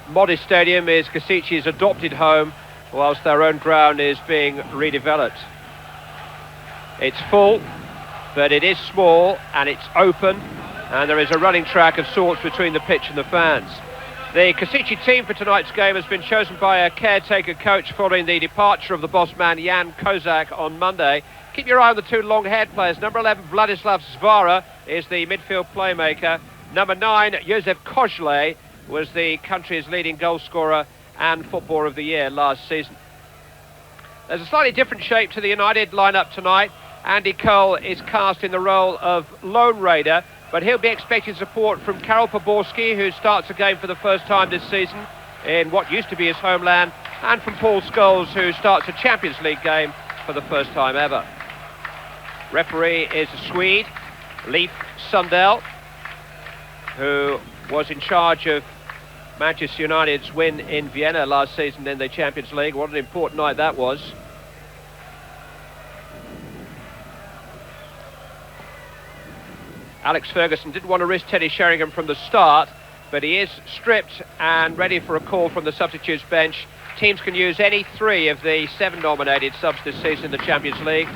modest stadium is Kosici's adopted home, whilst their own ground is being redeveloped. It's full, but it is small and it's open, and there is a running track of sorts between the pitch and the fans. The Košice team for tonight's game has been chosen by a caretaker coach following the departure of the boss man Jan Kozak on Monday. Keep your eye on the two long-haired players. Number 11, Vladislav Zvara, is the midfield playmaker. Number 9, Josef Kozle, was the country's leading goal scorer and footballer of the year last season. There's a slightly different shape to the United lineup tonight. Andy Cole is cast in the role of lone raider, but he'll be expecting support from Karol Poborski, who starts a game for the first time this season in what used to be his homeland, and from Paul Scholes, who starts a Champions League game for the first time ever. Referee is a Swede, Leif Sundell, who was in charge of Manchester United's win in Vienna last season in the Champions League. What an important night that was. Alex Ferguson didn't want to risk Teddy Sheringham from the start, but he is stripped and ready for a call from the substitutes bench. Teams can use any 3 of the 7 nominated subs this season in the Champions League.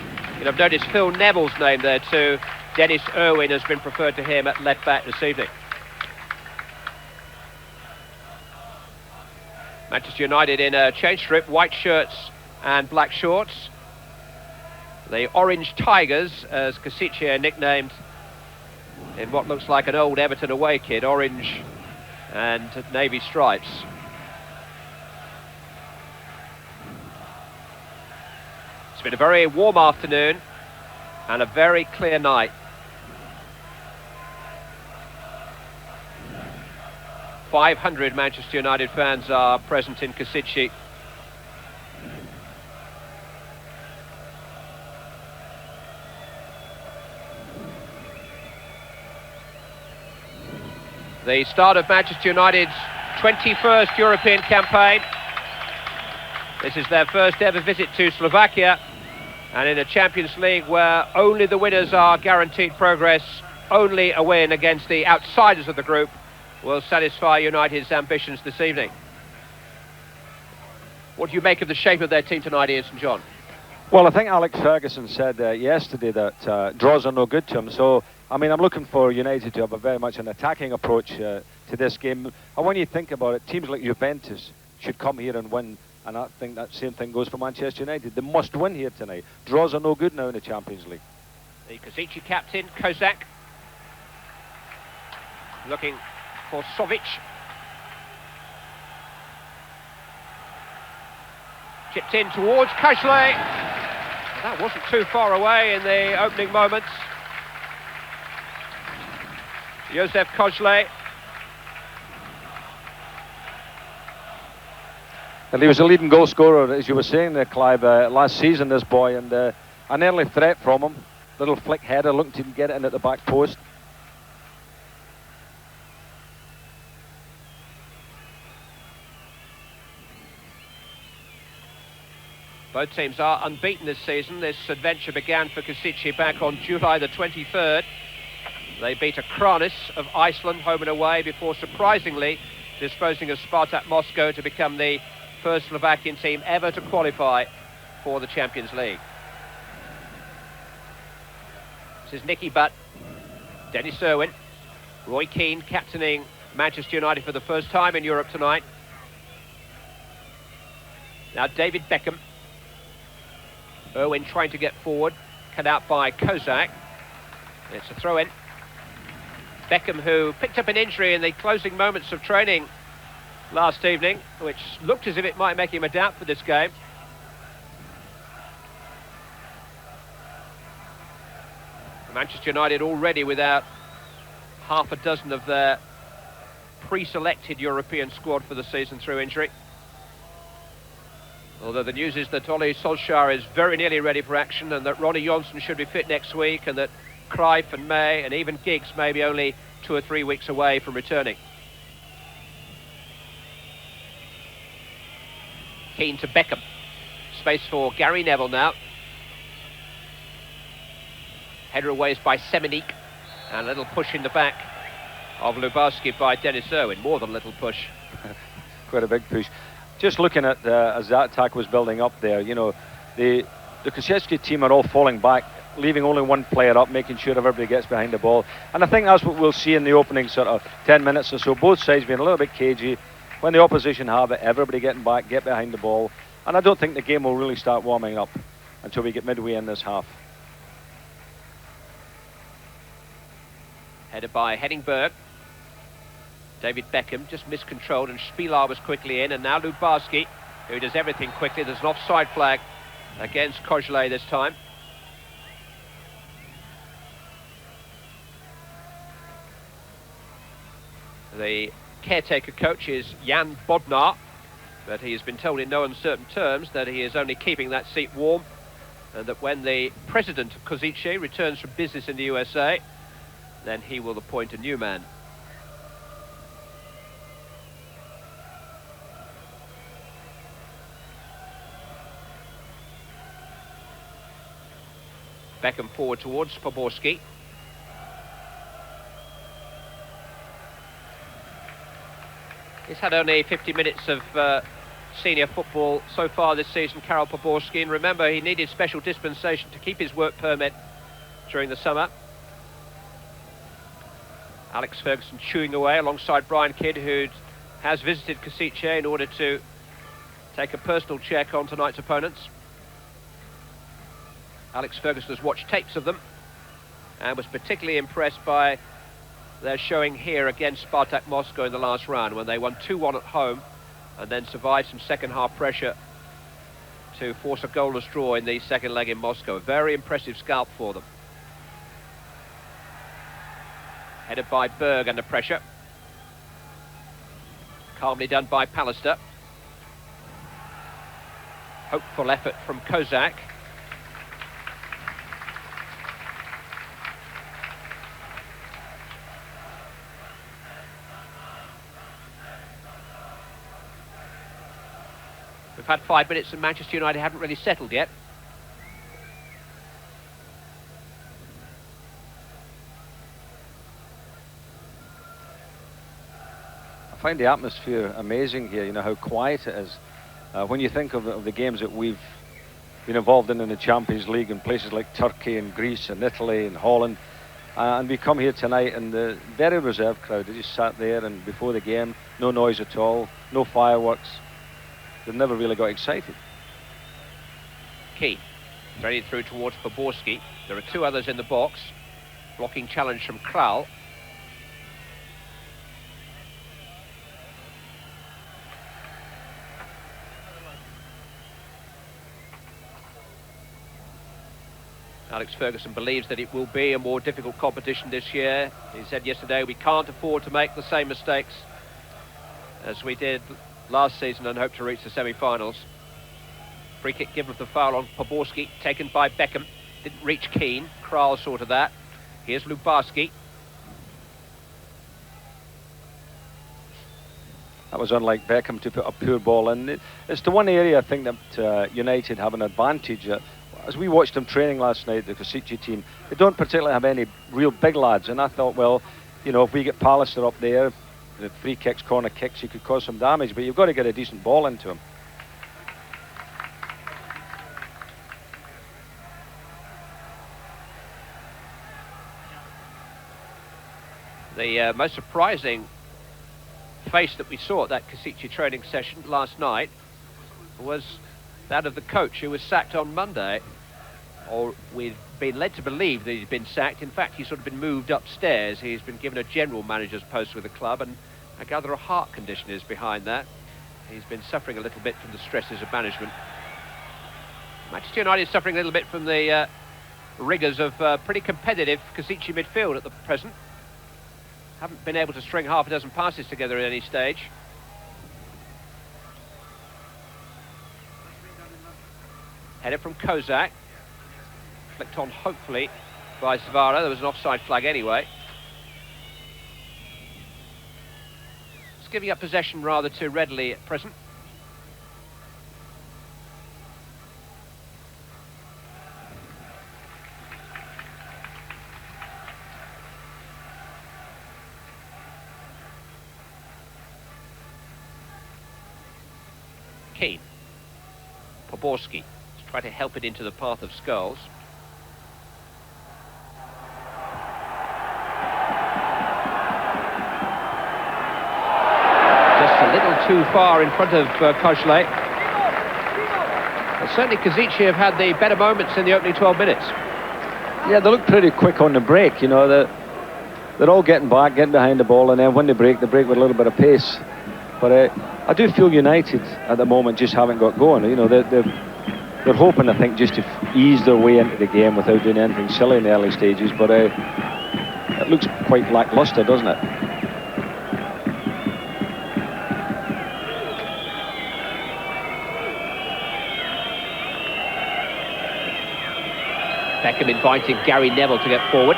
I've noticed Phil Neville's name there too. Dennis Irwin has been preferred to him at left back this evening. Manchester United in a change strip, white shirts and black shorts. The Orange Tigers, as Kosice are nicknamed in what looks like an old Everton away kit, orange and navy stripes. It's been a very warm afternoon and a very clear night. .500 Manchester United fans are present in Košice. The start of Manchester United's 21st European campaign. This is their first ever visit to Slovakia, and in a Champions League where only the winners are guaranteed progress, only a win against the outsiders of the group will satisfy United's ambitions this evening. What do you make of the shape of their team tonight, Ian St John? Well, I think Alex Ferguson said yesterday that draws are no good to him. So, I mean, I'm looking for United to have a very much an attacking approach to this game. And when you think about it, teams like Juventus should come here and win. And I think that same thing goes for Manchester United. They must win here tonight. Draws are no good now in the Champions League. The Košice captain, Kozak, looking for Sovic. Chipped in towards Kozle. That wasn't too far away in the opening moments. Josef Kozle. And he was a leading goal scorer, as you were saying there, Clive, last season, this boy, and an early threat from him. Little flick header, looking to get it in at the back post. Both teams are unbeaten this season. This adventure began for Košice back on July the 23rd. They beat Akranis of Iceland home and away before surprisingly disposing of Spartak Moscow to become the first Slovakian team ever to qualify for the Champions League. This is Nicky Butt, Dennis Irwin, Roy Keane captaining Manchester United for the first time in Europe tonight. Now David Beckham. Irwin trying to get forward, cut out by Kozak. It's a throw-in. Beckham, who picked up an injury in the closing moments of training last evening, which looked as if it might make him a doubt for this game. Manchester United already without half a dozen of their pre-selected European squad for the season through injury. Although the news is that Ole Solskjaer is very nearly ready for action, and that Ronnie Johnson should be fit next week, and that Cruyff and May and even Giggs may be only 2 or 3 weeks away from returning. Keane to Beckham. Space for Gary Neville now. Header away by Semenik, and a little push in the back of Lubowski by Dennis Irwin. More than a little push. quite a big push. Just looking at as that attack was building up there, you know, the Košice team are all falling back, leaving only one player up, making sure everybody gets behind the ball. And I think that's what we'll see in the opening sort of 10 minutes or so. Both sides being a little bit cagey. When the opposition have it, everybody getting back, get behind the ball. And I don't think the game will really start warming up until we get midway in this half. Headed by Henningberg. David Beckham just miscontrolled, and Spilar was quickly in, and now Lubarski, who does everything quickly. There's an offside flag against Košice this time. The caretaker coach is Jan Bodnar, but he has been told in no uncertain terms that he is only keeping that seat warm, and that when the president of Košice returns from business in the USA, then he will appoint a new man. Beckham forward towards Poborski. He's had only 50 minutes of senior football so far this season, Karol Poborski, and remember, he needed special dispensation to keep his work permit during the summer. Alex Ferguson chewing away alongside Brian Kidd, who has visited Košice in order to take a personal check on tonight's opponents. Alex Ferguson has watched tapes of them and was particularly impressed by their showing here against Spartak Moscow in the last round, when they won 2-1 at home and then survived some second half pressure to force a goalless draw in the second leg in Moscow. A very impressive scalp for them. Headed by Berg under pressure. Calmly done by Pallister. Hopeful effort from Kozak. We've had 5 minutes and Manchester United haven't really settled yet. I find the atmosphere amazing here, you know, how quiet it is. When you think of the games that we've been involved in the Champions League in places like Turkey and Greece and Italy and Holland, and we come here tonight and the very reserved crowd, they just sat there, and before the game, no noise at all, no fireworks. They've never really got excited. Key, threaded through towards Poborski. There are two others in the box. Blocking challenge from Kral. Alex Ferguson believes that it will be a more difficult competition this year. He said yesterday, we can't afford to make the same mistakes as we did last season and hope to reach the semi-finals. Free kick given for the foul on Poborski, taken by Beckham. Didn't reach Keane. Kral saw to that. Here's Lubarski. That was unlike Beckham to put a poor ball in. It's the one area I think that United have an advantage. As we watched them training last night, the Košice team, they don't particularly have any real big lads. And I thought, well, you know, if we get Pallister up there, the free kicks, corner kicks, you could cause some damage, but you've got to get a decent ball into him. The most surprising face that we saw at that Košice training session last night was that of the coach, who was sacked on Monday, or we've been led to believe that he's been sacked. In fact, he's sort of been moved upstairs. He's been given a general manager's post with the club, and I gather a heart condition is behind that. He's been suffering a little bit from the stresses of management. Manchester United is suffering a little bit from the rigours of pretty competitive Košice midfield at the present. Haven't been able to string half a dozen passes together at any stage. Header from Kozak. Flicked on, hopefully, by Svara. There was an offside flag anyway. It's giving up possession rather too readily at present. Keane. Poborski. Let's try to help it into the path of Skulls. Just a little too far in front of Košice. Well, certainly Košice have had the better moments in the opening 12 minutes. Yeah, they look pretty quick on the break, you know. They're all getting back, getting behind the ball, and then when they break with a little bit of pace. But I do feel United at the moment just haven't got going. You know, they're hoping, I think, just to ease their way into the game without doing anything silly in the early stages. But it looks quite lackluster, doesn't it? Beckham inviting Gary Neville to get forward,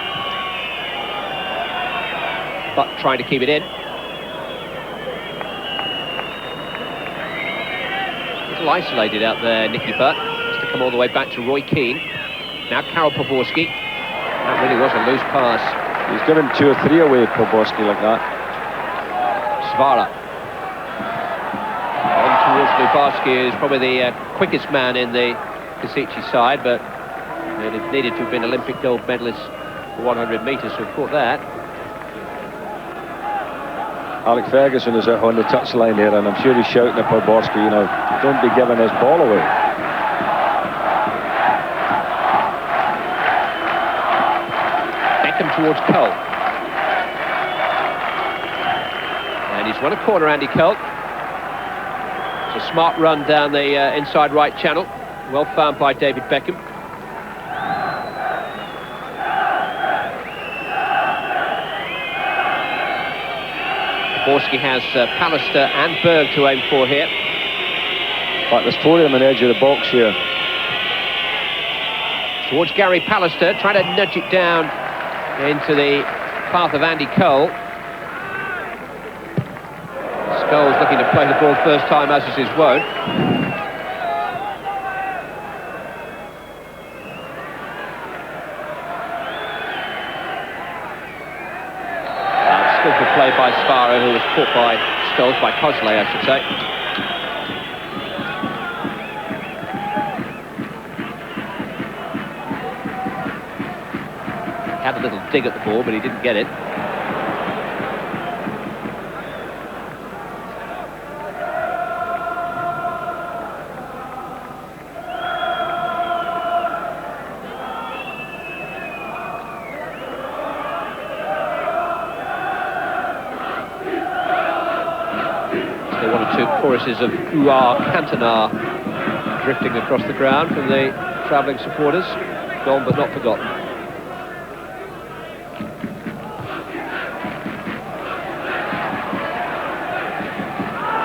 but trying to keep it in. A little isolated out there, Nicky Butt. Has to come all the way back to Roy Keane. Now Karol Poborski. That really was a loose pass. He's given 2 or 3 away, Poborski, like that. Svara. On towards Lubarski, is probably the quickest man in the Košice side, but it needed to have been Olympic gold medalist for 100 metres to have caught that. Alex Ferguson is out on the touchline here, and I'm sure he's shouting at Poborski, you know, don't be giving his ball away. Beckham towards Cole. And he's won a corner, Andy Cole. It's a smart run down the inside right channel. Well found by David Beckham. Poborski has Pallister and Berg to aim for here. But there's 4 of them on the edge of the box here. Towards Gary Pallister, trying to nudge it down into the path of Andy Cole. Scholes looking to play the ball first time, as is his wont. Skillful play by Svara, who was caught by Scholes, by Košice, I should say. Had a little dig at the ball, but he didn't get it. Choruses of Uar Cantona drifting across the ground from the travelling supporters. Gone but not forgotten.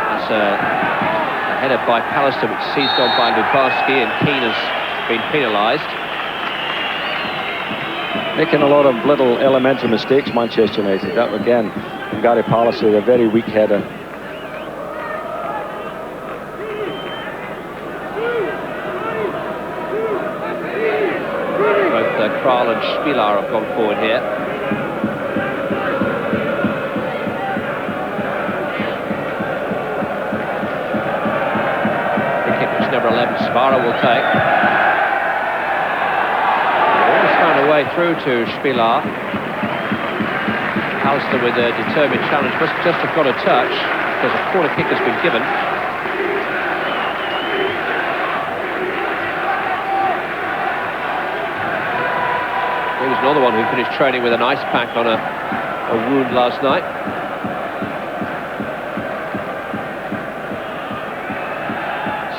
That's a header by Pallister, which seized on by Lubarski, and Keane has been penalised. Making a lot of little elementary mistakes, Manchester United. That again from Gary Pallister, a very weak header. Kral and Spilar have gone forward here. The kick which number 11 Svara will take. Almost found a way through to Spilar. Pallister with a determined challenge, must just have got a touch because a corner kick has been given. He was another one who finished training with an ice pack on a wound last night.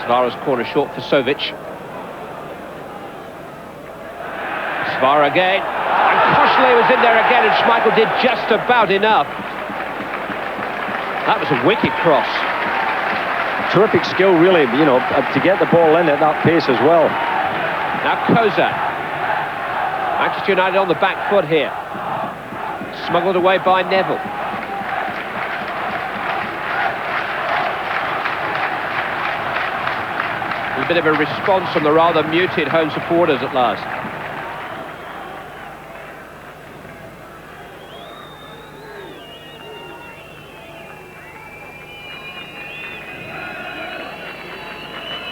Svara's corner short for Sovic. Svara again. And Košice was in there again, and Schmeichel did just about enough. That was a wicked cross. Terrific skill, really, you know, to get the ball in at that pace as well. Now Koza. Manchester United on the back foot here. Smuggled away by Neville. A bit of a response from the rather muted home supporters at last.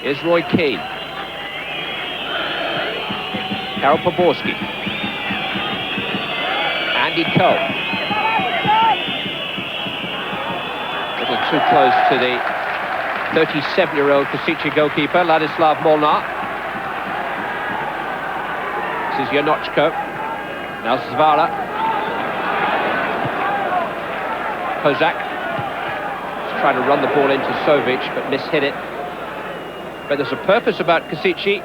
Here's Roy Keane. Karol Poborski. Andy Cole. A little too close to the 37-year-old Košice goalkeeper, Ladislav Molnar. This is Janochko. Now Zvara. Kozak. He's trying to run the ball into Sovic, but mishit it. But there's a purpose about Košice,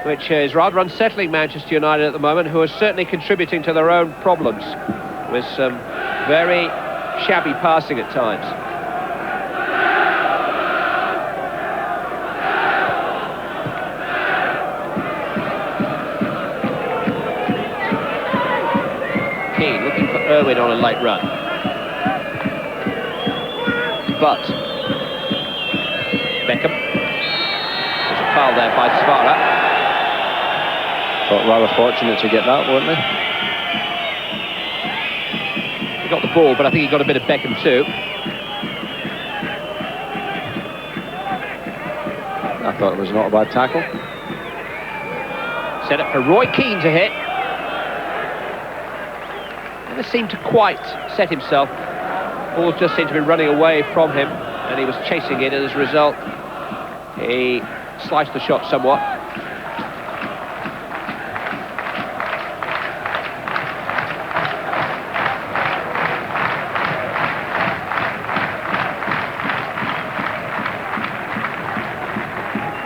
which is rather unsettling Manchester United at the moment, who are certainly contributing to their own problems with some very shabby passing at times. Keane looking for Irwin on a late run. But Beckham. There's a foul there by Svara. Thought rather fortunate to get that, weren't they? He got the ball, but I think he got a bit of Beckham too. I thought it was not a bad tackle. Set up for Roy Keane to hit. Never seemed to quite set himself. Ball just seemed to be running away from him, and he was chasing it, and as a result, he sliced the shot somewhat.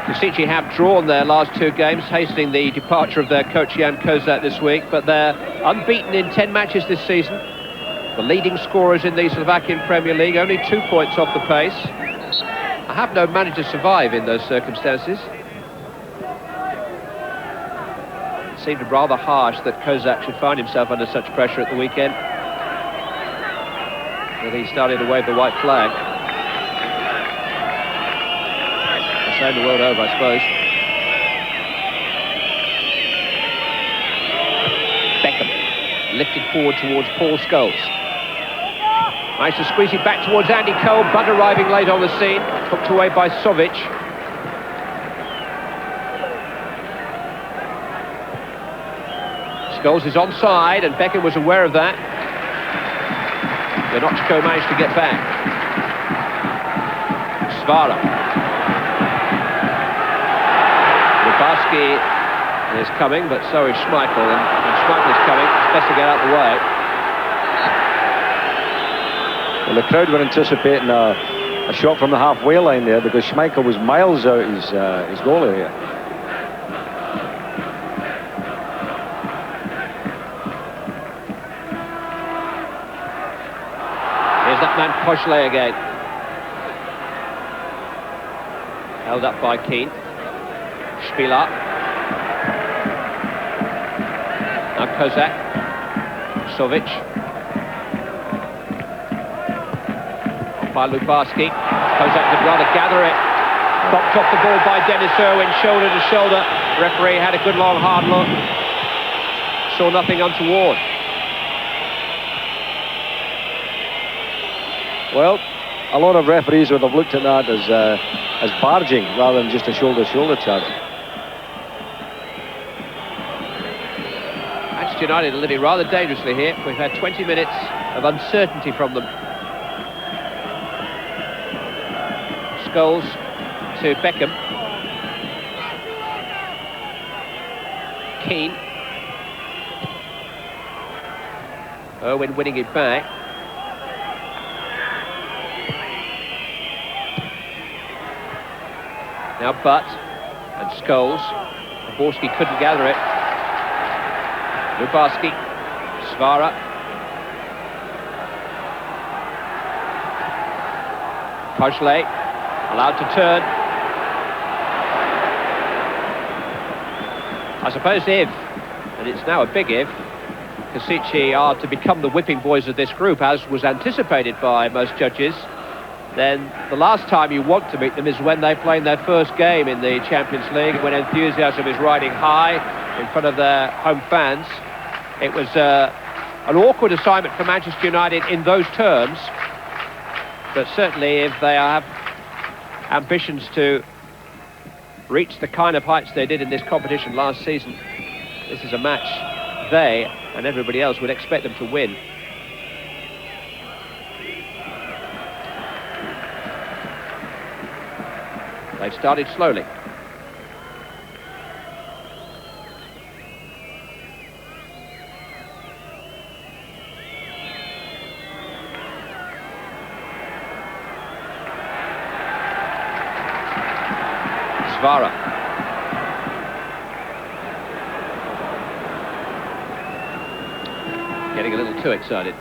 Košice have drawn their last two games, hastening the departure of their coach Jan Kozak this week, but they're unbeaten in 10 matches this season. The leading scorers in the Slovakian Premier League, only 2 points off the pace. I have no manager survive in those circumstances. It seemed rather harsh that Kozak should find himself under such pressure at the weekend. But he started to wave the white flag. The world over, I suppose. Beckham lifted forward towards Paul Scholes. Managed to squeeze it back towards Andy Cole, but arriving late on the scene, hooked away by Sovic. Scholes is onside, and Beckham was aware of that. Janochko managed to get back. Svara. Barski is coming, but so is Schmeichel, and Schmeichel's coming. It's best to get out of the way. Well, the crowd were anticipating a shot from the halfway line there, because Schmeichel was miles out his goal area. Here's that man Košice again. Held up by Keane. Spieler. Now Kozak. Sovic. Off by Lubarski. Kozak could rather gather it. Popped off the ball by Dennis Irwin, shoulder to shoulder. The referee had a good long hard look. Saw nothing untoward. Well, a lot of referees would have looked at that as barging rather than just a shoulder-to-shoulder charge. Manchester United are living rather dangerously here. We've had 20 minutes of uncertainty from them. Scholes to Beckham. Keane. Irwin winning it back. Now Butt and Scholes. Poborski couldn't gather it. Lubarski. Svara. Košice allowed to turn. I suppose if, and it's now a big if, Košice are to become the whipping boys of this group, as was anticipated by most judges, then the last time you want to meet them is when they play in their first game in the Champions League, when enthusiasm is riding high in front of their home fans. It was an awkward assignment for Manchester United in those terms, but certainly if they have ambitions to reach the kind of heights they did in this competition last season, this is a match they and everybody else would expect them to win. They've started slowly. Svara. Getting a little too excited.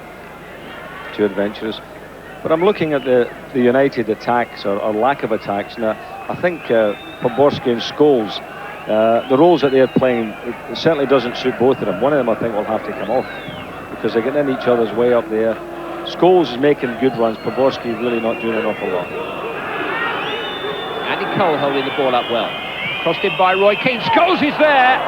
Too adventurous. But I'm looking at the United attacks, or lack of attacks. Now, I think Poborski and Scholes, the roles that they're playing, it certainly doesn't suit both of them. One of them, I think, will have to come off, because they're getting in each other's way up there. Scholes is making good runs. Poborski really not doing an awful lot. Andy Cole holding the ball up well. Crossed in by Roy Keane. Scholes is there!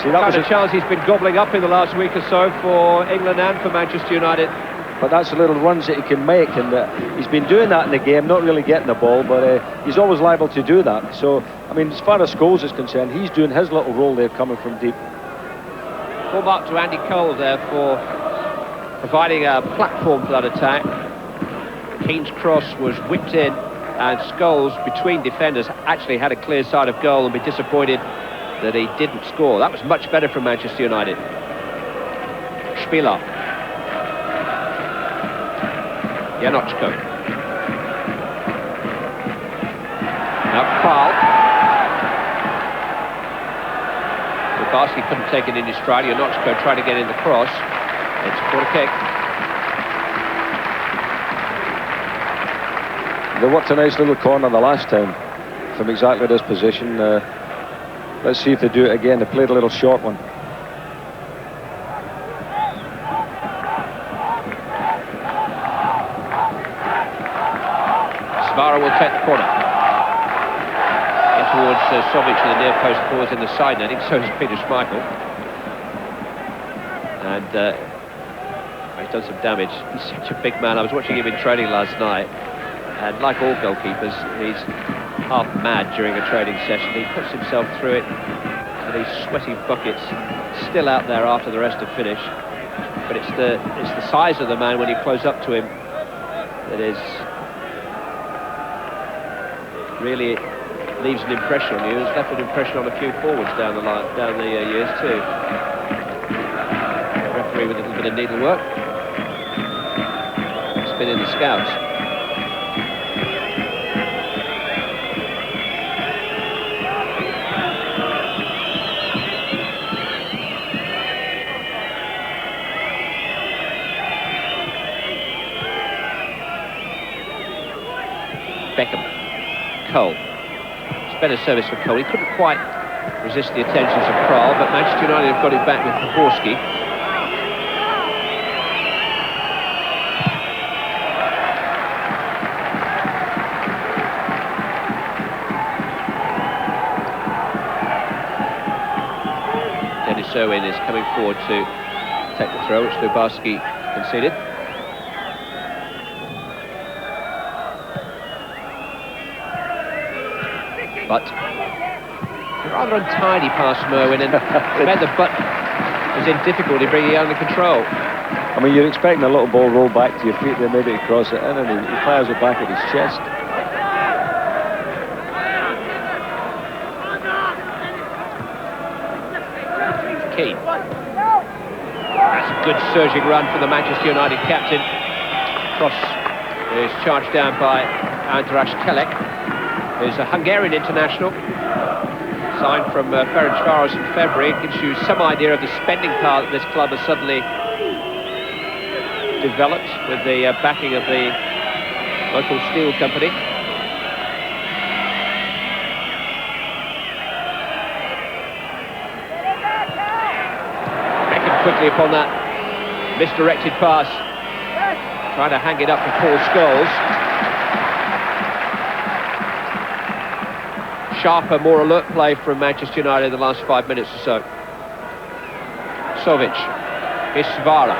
See, that was a chance he's been gobbling up in the last week or so for England and for Manchester United. But that's the little runs that he can make, and he's been doing that in the game, not really getting the ball, but he's always liable to do that. So, I mean, as far as Scholes is concerned, he's doing his little role there coming from deep. Full mark to Andy Cole there for providing a platform for that attack. Keane's cross was whipped in, and Scholes, between defenders, actually had a clear side of goal and be disappointed that he didn't score. That was much better from Manchester United. Spieler. Janocko. Now Karl. Barski couldn't take it in his stride. Janocko tried to get in the cross. It's a corner kick. They worked a nice little corner the last time from exactly this position. Let's see if they do it again. They played a little short one. Svara will take the corner. In towards Sovic in the near post, pause in the side netting, so is Peter Schmeichel. And he's done some damage. He's such a big man. I was watching him in training last night, and like all goalkeepers, he's half mad during a training session. He puts himself through it, and these sweaty buckets still out there after the rest have finished. But it's the size of the man when you close up to him that is really leaves an impression on you. It's left an impression on a few forwards down the line, down the years too. Referee with a little bit of needlework. Spin in the scouts. Beckham. Cole. It's better service for Cole. He couldn't quite resist the attentions of Král, but Manchester United have got it back with Poborski. Dennis Irwin is coming forward to take the throw, which Lubarski conceded. But a rather untidy pass from Irwin, and meant the butt was in difficulty bringing it under control. I mean, you're expecting a little ball roll back to your feet there, maybe to cross it in, and he fires it back at his chest. Keane. That's a good surging run for the Manchester United captain. Cross is charged down by Andras Kelek, who's a Hungarian international, signed from Ferencváros in February. It gives you some idea of the spending power that this club has suddenly developed with the backing of the local steel company. Beckham quickly upon that misdirected pass, trying to hang it up for Paul Scholes. Sharper, more alert play from Manchester United in the last 5 minutes or so. Sovic. Here's Svara.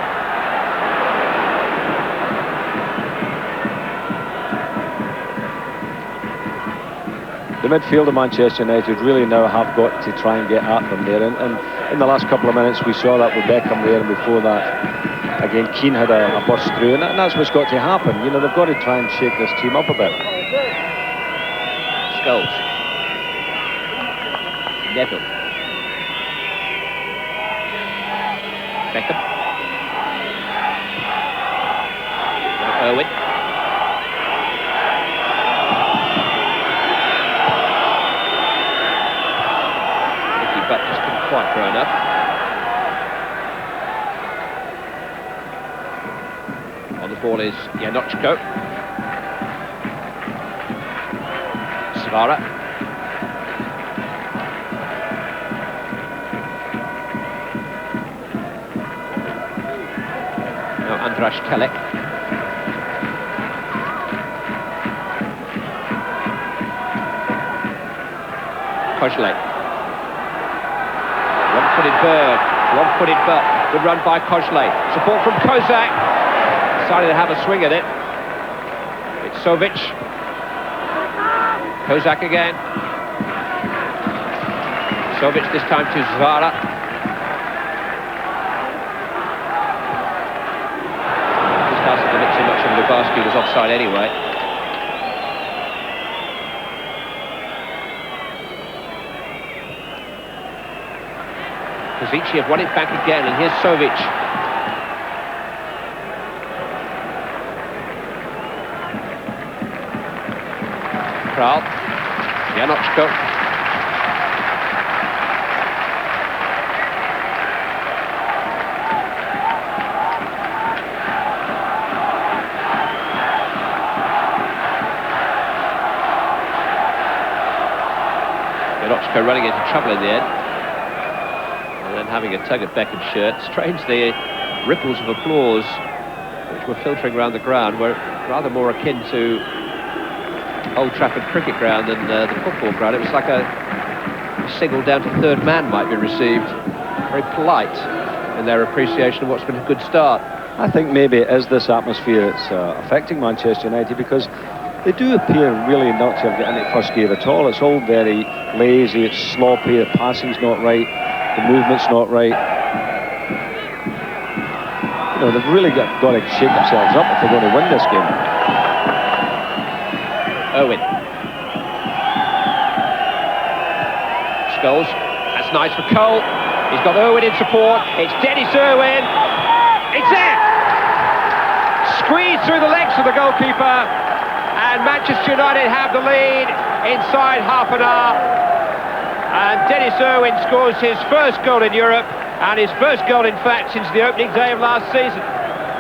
the midfield of Manchester United really now have got to try and get at them there. And in the last couple of minutes, we saw that with Beckham there, and before that, again, Keane had a burst through, and that's what's got to happen. You know, they've got to try and shake this team up a bit. Scholes. Neville. Beckham. Now Irwin. Nicky Butt just couldn't quite grow enough. On the ball is Janochko. Savara. Now Andras Telek. Kožlej. One-footed bird. One-footed butt. Good run by Kožlej. Support from Kozak. Decided to have a swing at it. It's Sovic. Kozak again. Sovic this time to Zvara. This passed a bit too much, and Lubarski was offside anyway. Kozici have won it back again, and here's Sovic. Kral. Janochko. Janochko running into trouble in the end. And then having a tug at Beckham's shirt. Strange, the ripples of applause which were filtering around the ground were rather more akin to Old Trafford cricket ground than the football ground. It was like a signal down to third man might be received. Very polite in their appreciation of what's been a good start. I think maybe it is this atmosphere that's affecting Manchester United, because they do appear really not to have got into first gear at all. It's all very lazy, it's sloppy, the passing's not right, the movement's not right. You know, they've really got to shake themselves up if they're going to win this game. Irwin. Scholes. That's nice for Cole. He's got Irwin in support. It's Dennis Irwin. It's there. Squeezed through the legs of the goalkeeper. And Manchester United have the lead inside half an hour. And Dennis Irwin scores his first goal in Europe. And his first goal, in fact, since the opening day of last season.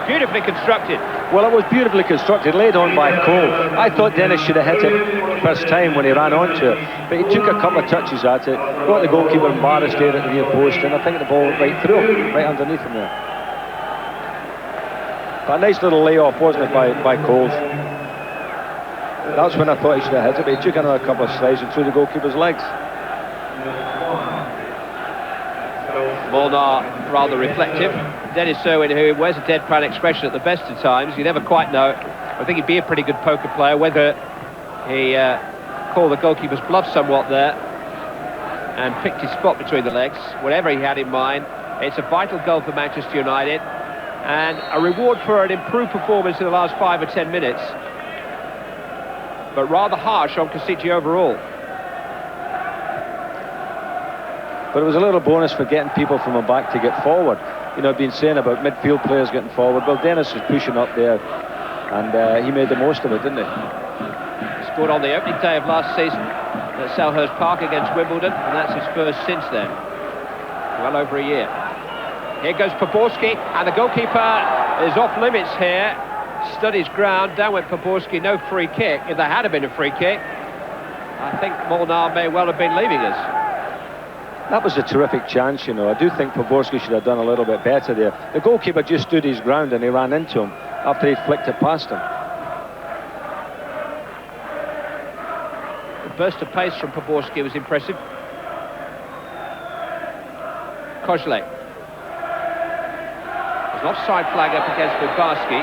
Beautifully constructed. Well, it was beautifully constructed, laid on by Cole. I thought Dennis should have hit it first time when he ran onto it, but he took a couple of touches at it, got the goalkeeper embarrassed there at the near post, and I think the ball went right through, right underneath him there. But a nice little layoff, wasn't it, by Cole? That's when I thought he should have hit it, but he took another couple of slides and threw the goalkeeper's legs. Molnar rather reflective. Dennis Irwin, who wears a deadpan expression at the best of times, you never quite know. I think he'd be a pretty good poker player, whether he called the goalkeeper's bluff somewhat there and picked his spot between the legs. Whatever he had in mind, it's a vital goal for Manchester United and a reward for an improved performance in the last 5 or 10 minutes, but rather harsh on Košice overall. But it was a little bonus for getting people from the back to get forward. You know, I've been saying about midfield players getting forward. Well, Dennis was pushing up there, and he made the most of it, didn't he? He scored on the opening day of last season at Selhurst Park against Wimbledon, and that's his first since then. Well over a year. Here goes Poborski, and the goalkeeper is off limits here. Stood his ground, down went Poborski, no free kick. If there had been a free kick, I think Molnar may well have been leaving us. That was a terrific chance, you know. I do think Poborski should have done a little bit better there. The goalkeeper just stood his ground and he ran into him after he flicked it past him. The burst of pace from Poborski was impressive. Kožlej. There's an offside flag up against Lubarski.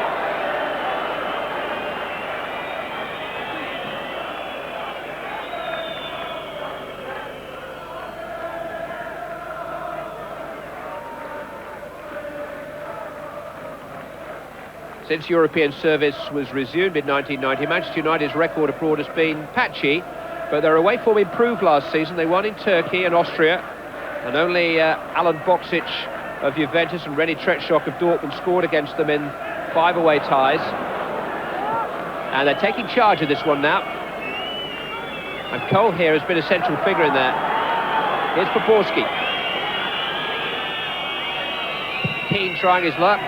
Since European service was resumed in 1990, Manchester United's record abroad has been patchy, but their away form improved last season. They won in Turkey and Austria, and only Alan Boksic of Juventus and René Tretschok of Dortmund scored against them in 5 away ties. And they're taking charge of this one now. And Cole here has been a central figure in there. Here's Poborski. Keane trying his luck.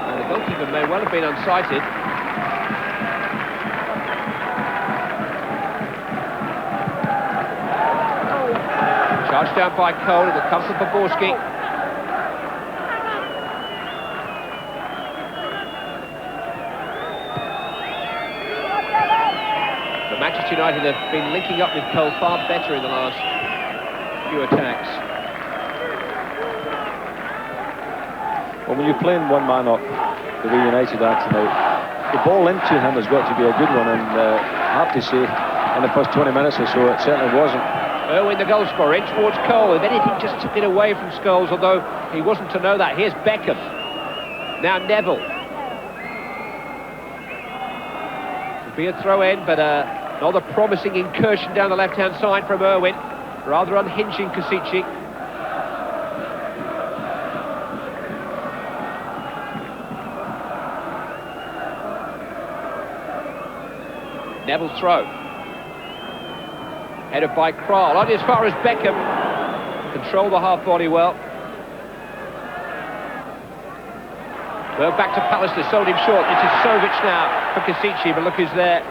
And the goalkeeper may well have been unsighted. Charged down by Cole, it'll come from Poborski. But Manchester United have been linking up with Cole far better in the last few attacks. Well, when you're playing one man up, the way United are tonight, the ball into him has got to be a good one, and I have to say, in the first 20 minutes or so, it certainly wasn't. Irwin, the goal scorer, in towards Cole. If anything, just took it away from Scholes, although he wasn't to know that. Here's Beckham. Now Neville. It'll be a throw-in, but another promising incursion down the left-hand side from Irwin. Rather unhinging Košice. Neville throw. Headed by Kral, on as far as Beckham. Control the half body well. Well, back to Pallister, sold him short. This is Sovic now for Košice, but look who's there.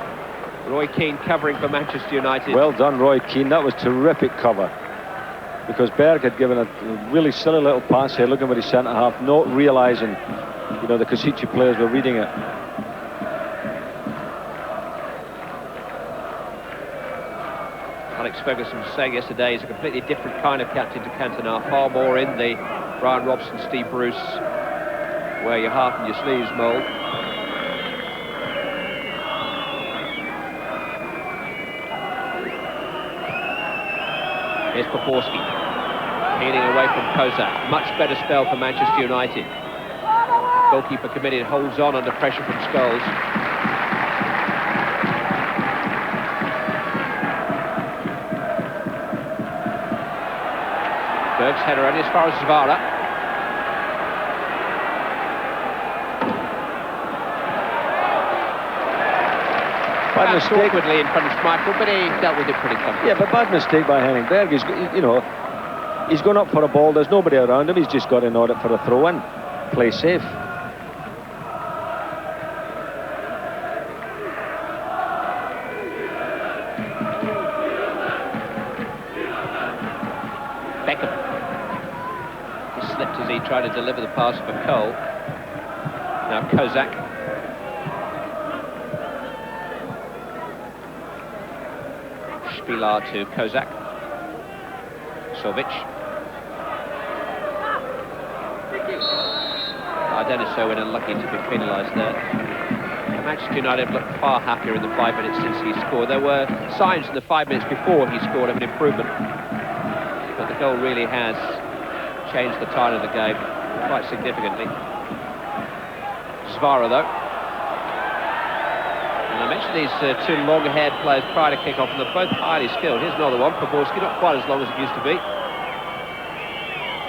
Roy Keane covering for Manchester United. Well done, Roy Keane. That was terrific cover. Because Berg had given a really silly little pass here, looking for his centre-half, not realising, you know, the Košice players were reading it. Alex Ferguson was saying yesterday he's a completely different kind of captain to Cantona, far more in the Brian Robson, Steve Bruce, wear your heart in your sleeves mould. Here's Poborski, peeling away from Kozak. Much better spell for Manchester United. Goalkeeper committed, holds on under pressure from Scholes. Berg's header only as far as Zvara. Bad mistake. Awkwardly in front of Schmeichel, but he dealt with it pretty comfortably. Yeah, but bad mistake by Henning Berg. He's, you know, he's gone up for a ball. There's nobody around him. He's just got to nod it for a throw-in. Play safe. Beckham. He slipped as he tried to deliver the pass for Cole. Now Kozak. Pilar to Kozak. Sovic. Dennis Irwin unlucky to be penalised there. Manchester United looked far happier in the 5 minutes since he scored. There were signs in the 5 minutes before he scored of an improvement. But the goal really has changed the tide of the game quite significantly. Zvara though. I mentioned these two long-haired players prior to kick-off, and they're both highly skilled. Here's another one, Poborski, not quite as long as it used to be.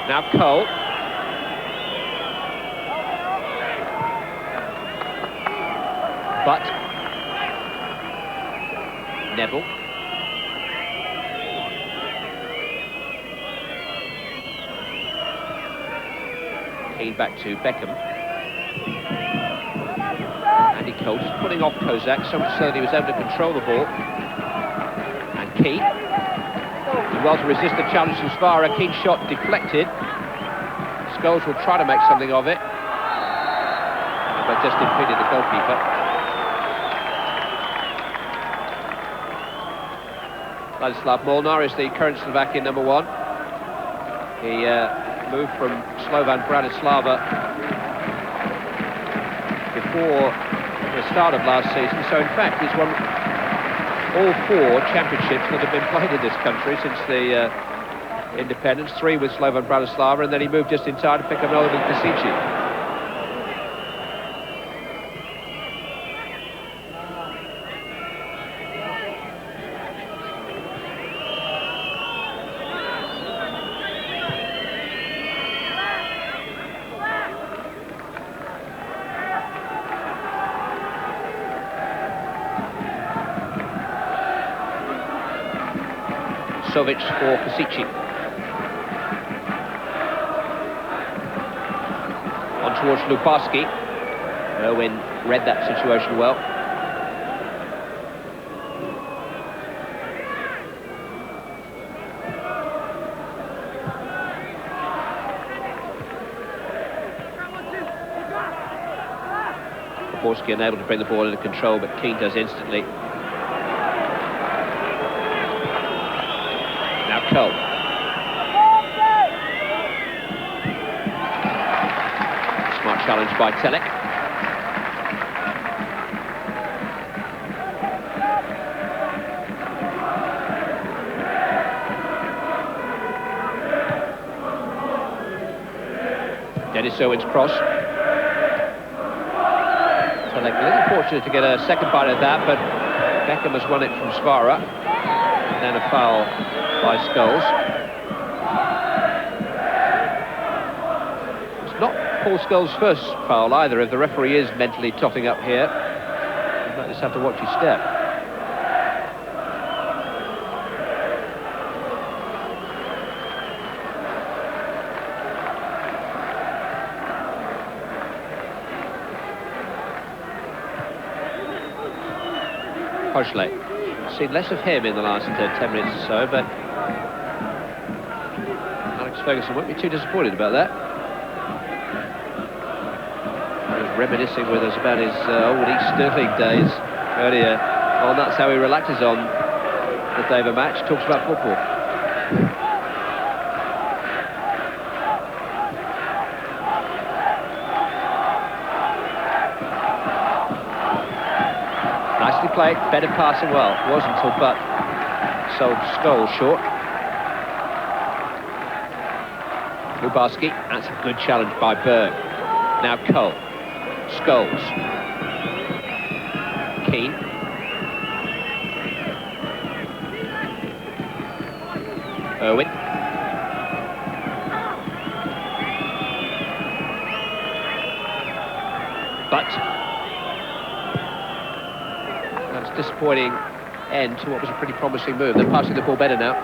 Now Cole. But Neville. Keane back to Beckham. Andy Cole just putting off Kozak, so much so that he was able to control the ball. And Keane did well to resist the challenge from Zvara. Keane's shot deflected. Scholes will try to make something of it, but just impeded the goalkeeper. Ladislav Molnar is the current Slovakian number 1. He moved from Slovan Bratislava before the start of last season, so in fact he's won all 4 championships that have been played in this country since the independence. 3 with Slovan Bratislava, and then he moved just in time to pick up another with Košice. Savic for Košice. On towards Lubarski. Owen read that situation well. Borski unable to bring the ball into control, but Keane does instantly. Now Cole. Smart challenge by Telek. Dennis Owen's cross. Telek a little fortunate to get a second bite of that, but Beckham has won it from Svara. Then a foul by Scholes. It's not Paul Scholes' first foul either. If the referee is mentally totting up here, you might just have to watch his step. Košice. Seen less of him in the last 10 minutes or so, but Alex Ferguson won't be too disappointed about that. He was reminiscing with us about his old East Stirling days earlier. Oh, that's how he relaxes on the day of a match, talks about football. Nicely played, better passing well. It wasn't until Butt sold Scholes short. Lubarski, that's a good challenge by Berg. Now Cole. Scholes. Keane. Irwin. Butt. Disappointing end to what was a pretty promising move. They're passing the ball better now.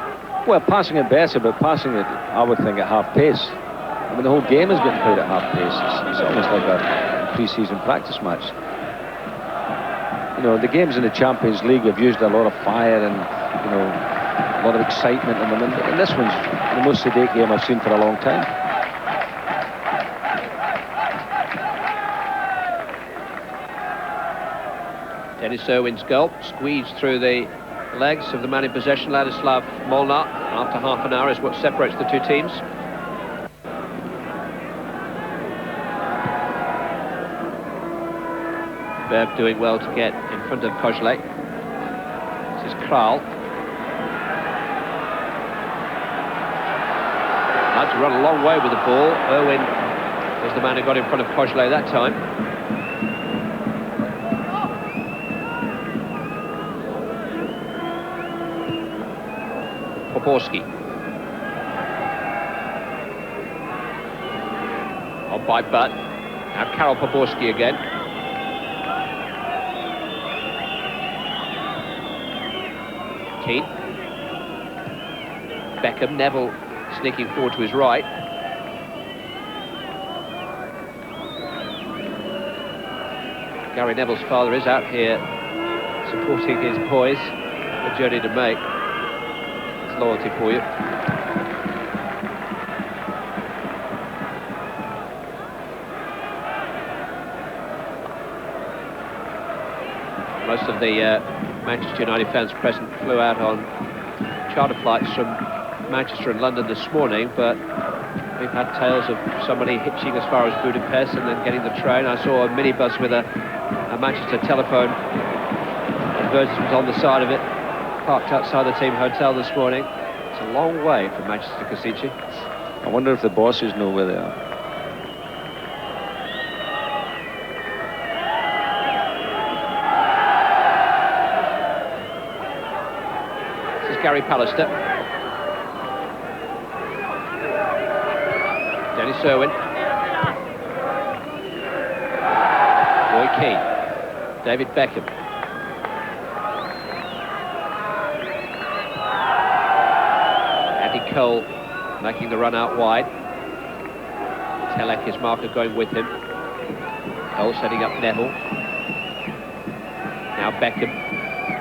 Well, passing it better, but passing it, I would think, at half pace. I mean, the whole game is getting played at half pace. It's almost like a pre-season practice match. You know, the games in the Champions League have used a lot of fire and, you know, a lot of excitement in them. And this one's the most sedate game I've seen for a long time. Dennis Irwin's goal, squeezed through the legs of the man in possession, Ladislav Molnar. After half an hour is what separates the two teams. Berg doing well to get in front of Košice. This is Kral. Had to run a long way with the ball. Irwin was the man who got in front of Košice that time. Poborski. On by Butt. Now Karol Poborski again. Keane. Beckham, Neville sneaking forward to his right. Gary Neville's father is out here supporting his boys. A journey to make. Loyalty for you. Most of the Manchester United fans present flew out on charter flights from Manchester and London this morning, but we've had tales of somebody hitching as far as Budapest and then getting the train. I saw a minibus with a Manchester telephone advertisement on the side of it, parked outside the team hotel this morning. It's a long way from Manchester to Košice. I wonder if the bosses know where they are. This is Gary Pallister. Dennis Irwin. Roy Keane. David Beckham. Cole making the run out wide. Telek, his marker, going with him. Cole setting up Neville. Now Beckham.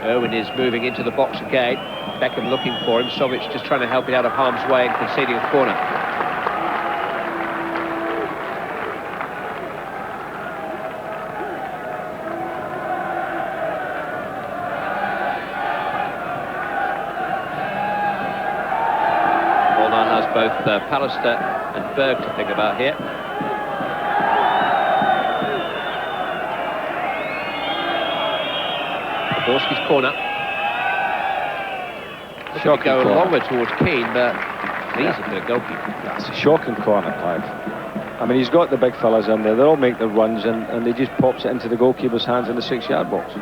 Owen is moving into the box again. Beckham looking for him. Sovic just trying to help it out of harm's way and conceding a corner. Both Pallister and Berg to think about here. Borski's corner. Should go longer towards Keane, but easy for the goalkeeper. That's a shocking corner, Clive. I mean, he's got the big fellas in there. They all make the runs, and he just pops it into the goalkeeper's hands in the 6-yard box.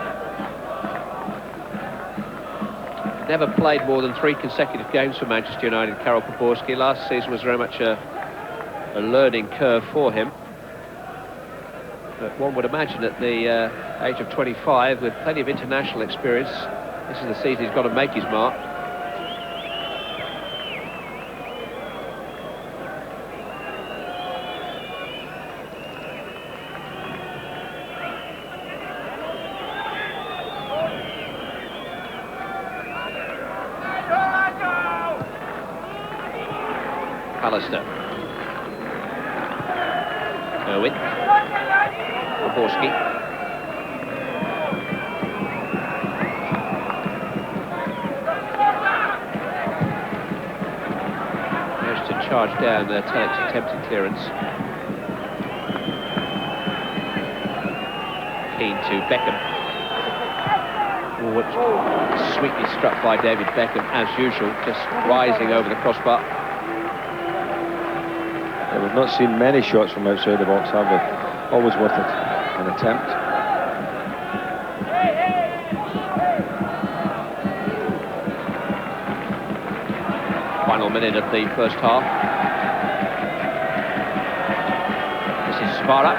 Never played more than 3 consecutive games for Manchester United, Karol Poborski. Last season was very much a learning curve for him. But one would imagine at the age of 25, with plenty of international experience, this is the season he's got to make his mark. Pallister. Owen. Poborski. Managed to charge down Telek's attempted clearance. Keane to Beckham. Sweetly struck by David Beckham as usual, just rising over the crossbar. Yeah, we've not seen many shots from outside the box, have we? Always worth it, an attempt. Final minute of the first half. This is Svara.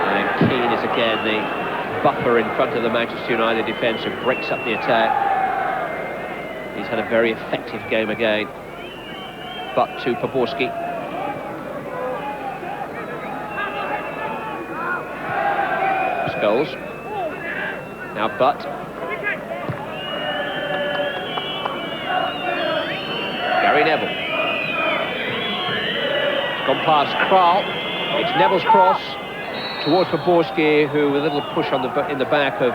And Keane is again the buffer in front of the Manchester United defence, who breaks up the attack. He's had a very effective game again. But to Poborski. Goals. Now Butt. Gary Neville. It's gone past Kral. It's Neville's cross towards Poborski, who with a little push on in the back of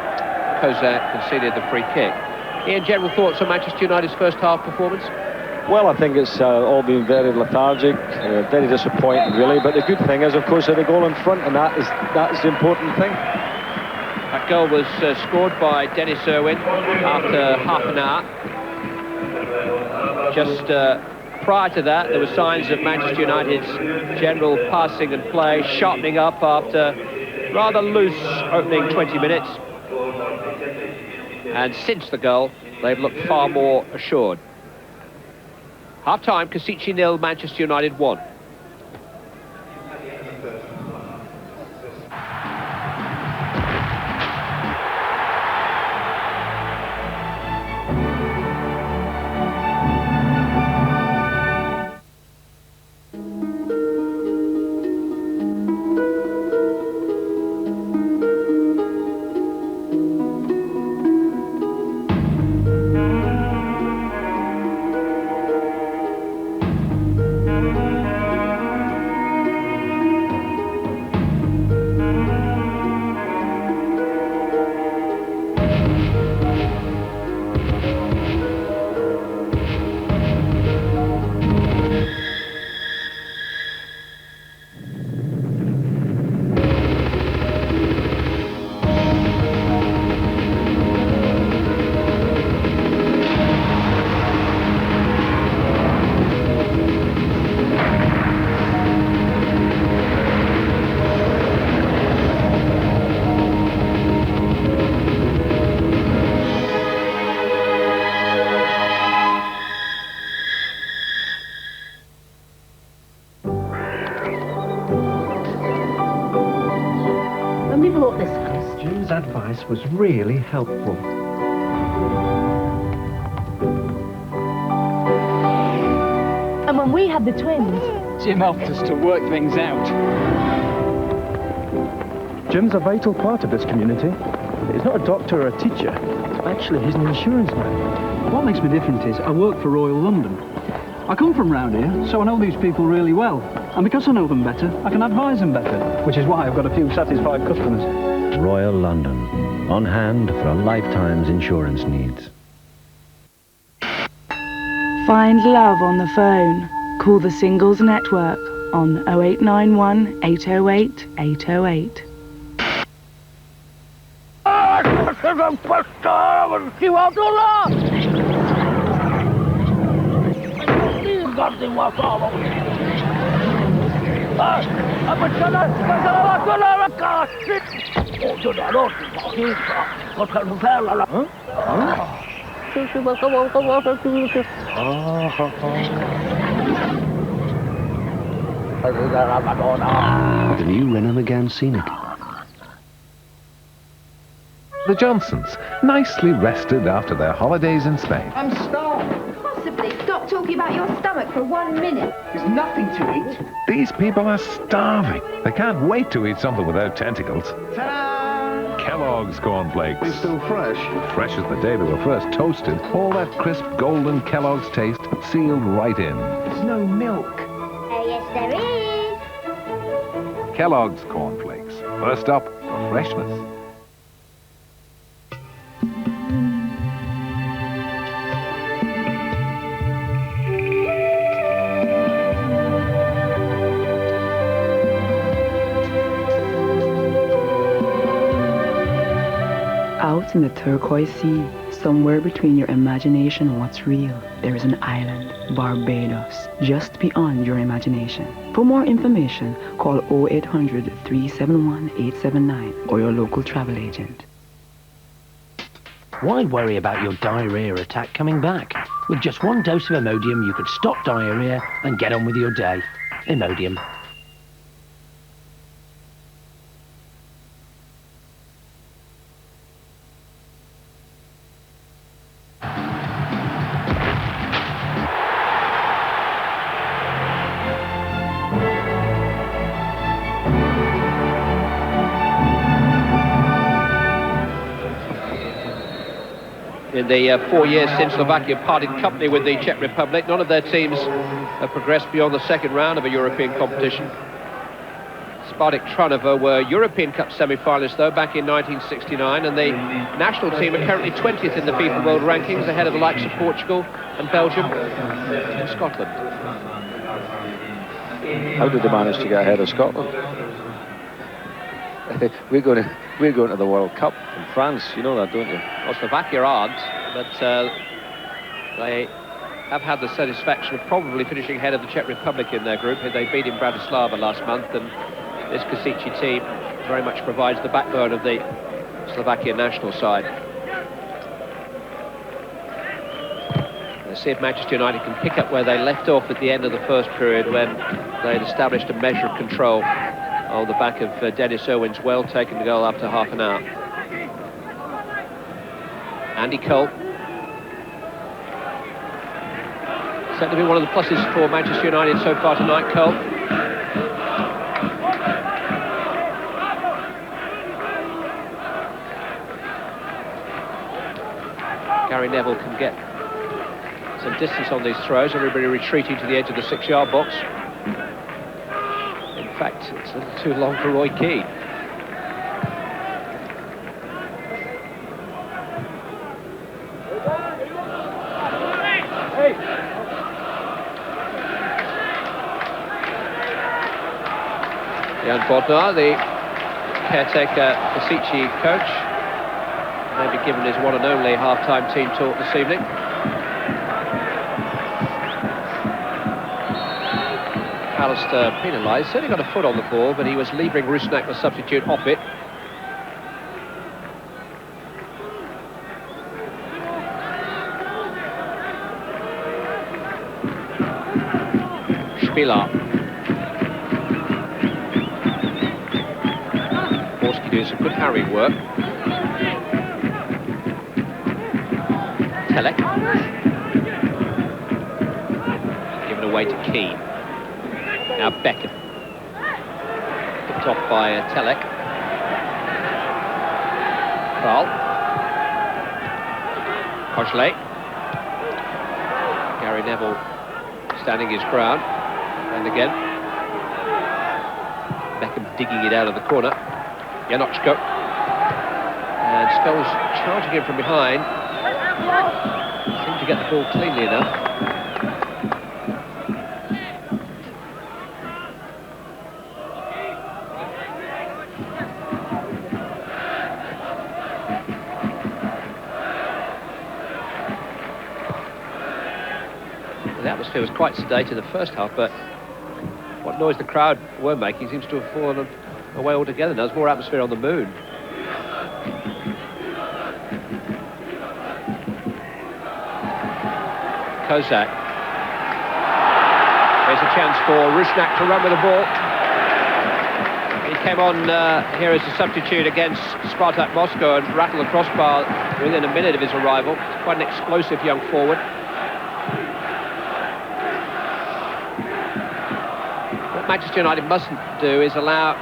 Kozak conceded the free kick. Ian, general thoughts on Manchester United's first half performance? Well, I think it's all been very lethargic, very disappointing really, but the good thing is, of course, they're a goal in front, and that is the important thing. That goal was scored by Dennis Irwin after half an hour. Just prior to that, there were signs of Manchester United's general passing and play sharpening up after rather loose opening 20 minutes. And since the goal, they've looked far more assured. Half-time, Košice 0, Manchester United 1. Advice was really helpful. when we had the twins. Jim helped us to work things out. Jim's a vital part of this community. He's not a doctor or a teacher. Actually, he's an insurance man. What makes me different is I work for Royal London. I come from round here, so I know these people really well. And because I know them better, I can advise them better, which is why I've got a few satisfied customers. Royal London, on hand for a lifetime's insurance needs. Find love on the phone. Call the Singles Network on 0891 808 808. The new Renault Megane Scenic. The Johnsons, nicely rested after their holidays in Spain. I'm starving. Possibly. Stop talking about your stomach for 1 minute. There's nothing to eat. These people are starving. They can't wait to eat something without tentacles. Ta-da! Kellogg's cornflakes. They're still fresh. Fresh as the day they were first toasted. All that crisp golden Kellogg's taste sealed right in. There's no milk. Oh, yes, there is. Kellogg's cornflakes. First up for freshness. Out in the turquoise sea, somewhere between your imagination and what's real, there is an island, Barbados, just beyond your imagination. For more information, call 0800 371 879 or your local travel agent. Why worry about your diarrhea attack coming back? With just one dose of Imodium, you could stop diarrhea and get on with your day. Imodium. In the 4 years since Slovakia parted company with the Czech Republic, none of their teams have progressed beyond the second round of a European competition. Spartak Trnava were European Cup semi-finalists, though, back in 1969, and the national team are currently 20th in the FIFA World Rankings, ahead of the likes of Portugal and Belgium and Scotland. How did they manage to get ahead of Scotland? We're going to the World Cup in France. You know that, don't you? Well, Slovakia aren't, but they have had the satisfaction of probably finishing ahead of the Czech Republic in their group. They beat in Bratislava last month, and this Košice team very much provides the backbone of the Slovakian national side. Let's see if Manchester United can pick up where they left off at the end of the first period, when they had established a measure of control on the back of Dennis Irwin's well-taken goal after half an hour. Andy Cole. Certainly been one of the pluses for Manchester United so far tonight, Cole. Gary Neville can get some distance on these throws. Everybody retreating to the edge of the 6-yard box. In fact, it's a little too long for Roy Keane. Jan Bodnar, the caretaker Košice coach, may be given his one and only half-time team talk this evening. Alistair penalised, certainly got a foot on the ball, but he was leaving Rusnak, the substitute, off it. Spiller. Borski doing some good harrying work. Telek. away to Keane. Now Beckham. Picked off by Telek. Foul. Košice. Gary Neville standing his ground. And again. Beckham digging it out of the corner. Janoczko. And Scholes charging him from behind. Seemed to get the ball cleanly enough. The atmosphere was quite sedate in the first half, but what noise the crowd were making seems to have fallen away altogether now. There's more atmosphere on the moon. Kozak. Here's a chance for Rusnak to run with the ball. He came on here as a substitute against Spartak Moscow and rattled the crossbar within a minute of his arrival. He's quite an explosive young forward. What Manchester United mustn't do is allow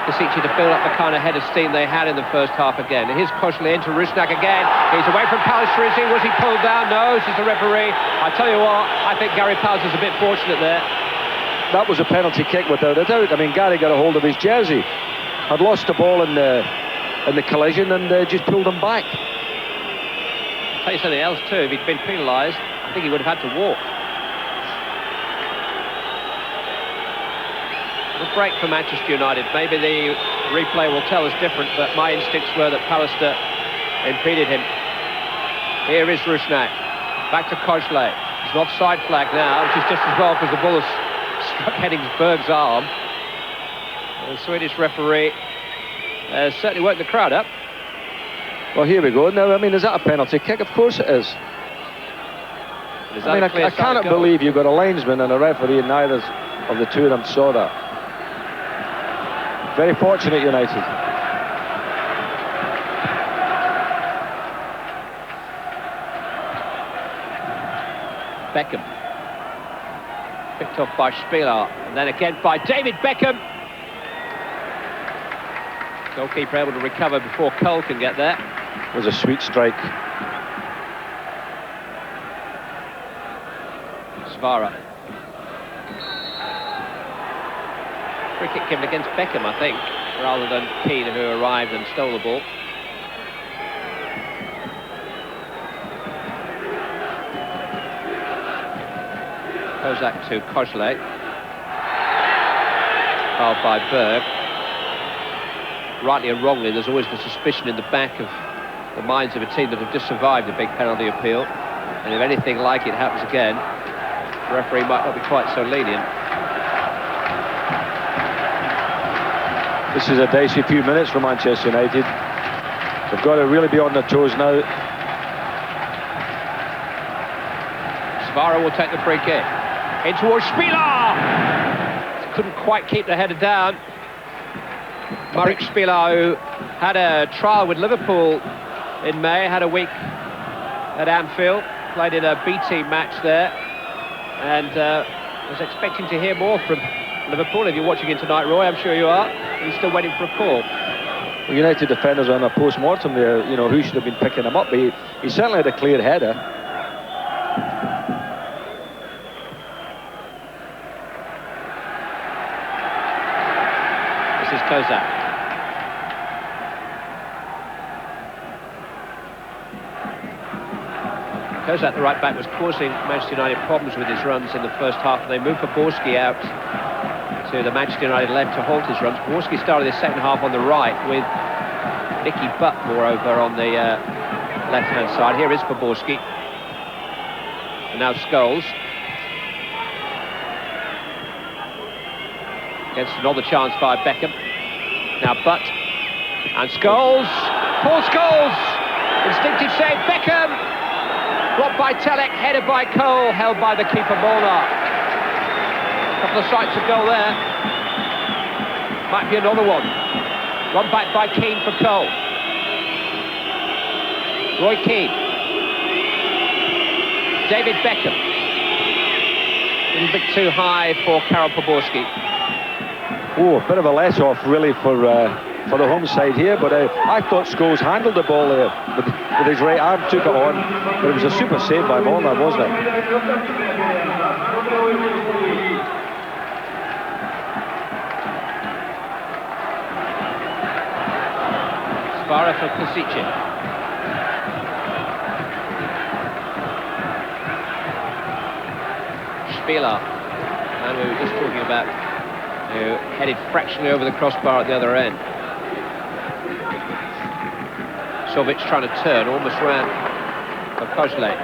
Košice to build up the kind of head of steam they had in the first half again. Here's Košice into Rusnak again. He's away from Pallister. Was he pulled down? No, this is the referee. I tell you what, I think Gary Pallister's a bit fortunate there. That was a penalty kick without a doubt. I mean, Gary got a hold of his jersey, had lost the ball in the collision, and just pulled him back. I'll tell you something else too. If he'd been penalised, I think he would have had to walk. A break for Manchester United. Maybe the replay will tell us different, but my instincts were that Pallister impeded him. Here is Rusnak. Back to Košice. It's an offside flag now, which is just as well because the ball has struck Henningsberg's arm. The Swedish referee certainly woke the crowd up. Well, here we go. Now, I mean, is that a penalty kick? Of course it is. I mean, I cannot believe you've got a linesman and a referee, and neither of the two of them saw that. Very fortunate, United. Beckham. Picked off by Spieler, and then again by David Beckham. Goalkeeper able to recover before Cole can get there. It was a sweet strike. Svara. Free kick given against Beckham, I think, rather than Keane, who arrived and stole the ball. Kozak to Košice. Fouled by Berg. Rightly and wrongly, there's always the suspicion in the back of the minds of a team that have just survived a big penalty appeal. And if anything like it happens again, the referee might not be quite so lenient. This is a dicey few minutes for Manchester United. They've got to really be on their toes now. Svara will take the free kick. In towards Spieler! Couldn't quite keep the header down. Marek Spieler, who had a trial with Liverpool in May, had a week at Anfield, played in a B-team match there, and was expecting to hear more from Liverpool. If you're watching it tonight, Roy, I'm sure you are. He's still waiting for a call. The United defenders on a post-mortem there, you know, who should have been picking him up, but he certainly had a clear header. This is Kozak. Kozak, the right back, was causing Manchester United problems with his runs in the first half, and they moved Poborski out to the Manchester United left to halt his runs. Poborski started his second half on the right with Nicky Butt, moreover, on the left-hand side. Here is Poborski. And now Scholes. Against another chance by Beckham. Now Butt. And Scholes. Paul Scholes! Instinctive save. Beckham! Blocked by Telek, headed by Cole, held by the keeper Molnar. A couple of sights of goal there. Might be another one. Run back by Keane for Cole. Roy Keane. David Beckham. little bit too high for Karol Poborski. Oh, a bit of a let-off, really, for the home side here, but I thought Scholes handled the ball there with his right arm, took it on, but it was a super save by Molnar, wasn't it? Svara for Košice. Spieler, and we were just talking about, who headed fractionally over the crossbar at the other end. Sovic trying to turn, almost ran for Košice.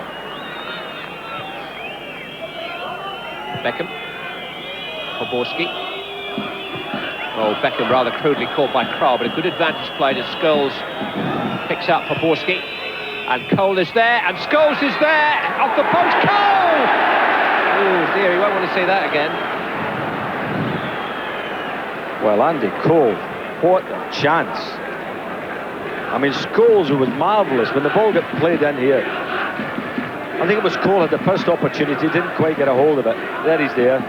Beckham. Poborski. Oh, Beckham rather crudely caught by Král, but a good advantage played as Scholes picks up Poborski. And Cole is there, and Scholes is there! Off the post, Cole! Oh dear, he won't want to see that again. Well, Andy Cole, what a chance. I mean, Scholes, who was marvellous when the ball got played in here. I think it was Cole had the first opportunity, didn't quite get a hold of it. There he's there.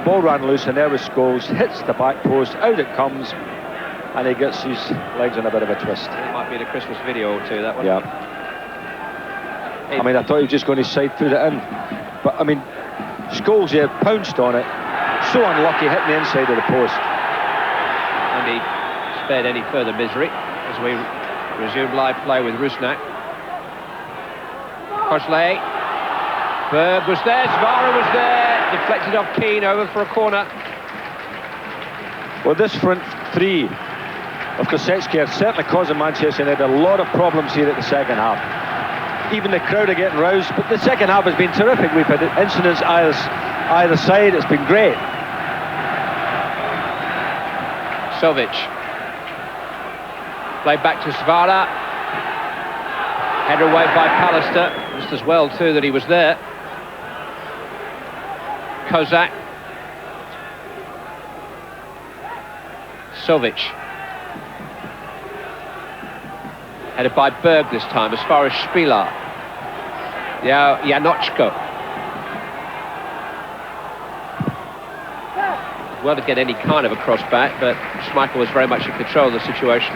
Ball ran loose, and there was Scholes, hits the back post, out it comes, and he gets his legs in a bit of a twist. It might be the Christmas video or two, that one. Yeah. I mean, I thought he was just going to side foot it in. But, I mean, Scholes here pounced on it. So unlucky, hitting the inside of the post. And he spared any further misery as we resume live play with Rusnak. Košice. Berg was there, Svara was there. Deflected off Keane, over for a corner. Well, this front three of Košice are certainly causing Manchester United a lot of problems here at the second half. Even the crowd are getting roused, but the second half has been terrific. We've had incidents either side. It's been great. Sovic. Played back to Svara. Header away by Pallister. Just as well, too, that he was there. Kozak. Sovic. Headed by Berg this time, as far as Spieler. Janochko. Well to get any kind of a cross back, but Schmeichel was very much in control of the situation.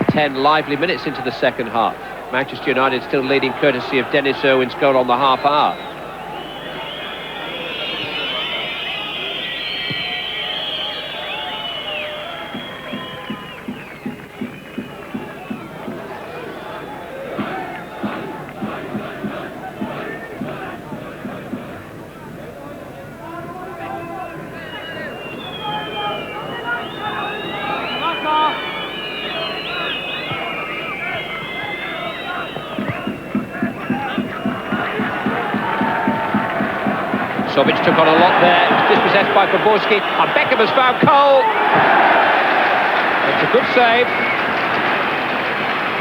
10 lively minutes into the second half. Manchester United still leading courtesy of Dennis Irwin's goal on the half hour. Sovic took on a lot there, dispossessed by Poborski, and Beckham has found Cole. It's a good save.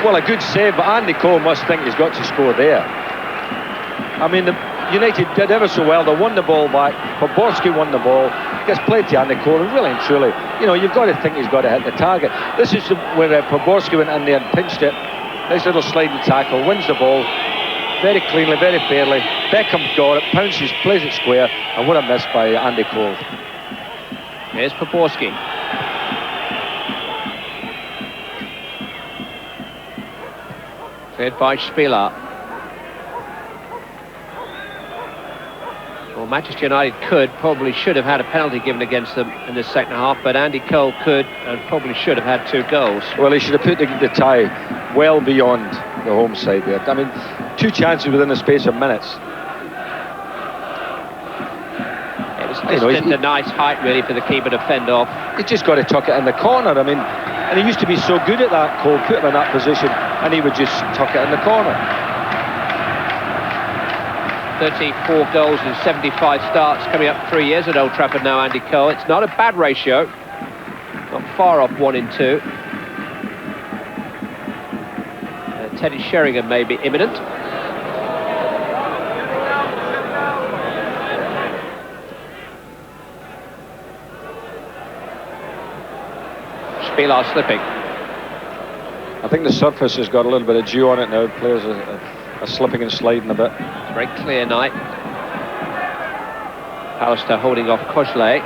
Well, a good save, but Andy Cole must think he's got to score there. I mean, the United did ever so well. They won the ball back. Poborski won the ball. Gets played to Andy Cole, and really and truly, you know, you've got to think he's got to hit the target. This is where Poborski went in there and pinched it. Nice little sliding tackle, wins the ball. Very cleanly, very fairly. Beckham got it, pounces, plays it square, and what a miss by Andy Cole. Here's Poborski. Cleared by Spieler. Well, Manchester United probably should have had a penalty given against them in the second half, but Andy Cole could and probably should have had 2 goals. Well, he should have put the tie well beyond the home side there. I mean, 2 chances within the space of minutes. It was just a nice height, really, for the keeper to fend off. He's just got to tuck it in the corner. I mean, and he used to be so good at that, Cole, put him in that position, and he would just tuck it in the corner. 34 goals in 75 starts, coming up 3 years at Old Trafford now, Andy Cole. It's not a bad ratio. Not far off 1 in 2. Teddy Sheringham may be imminent. Spieler slipping. I think the surface has got a little bit of dew on it now. Players are slipping and sliding a bit. It's a very clear night. Alistair holding off Koźle.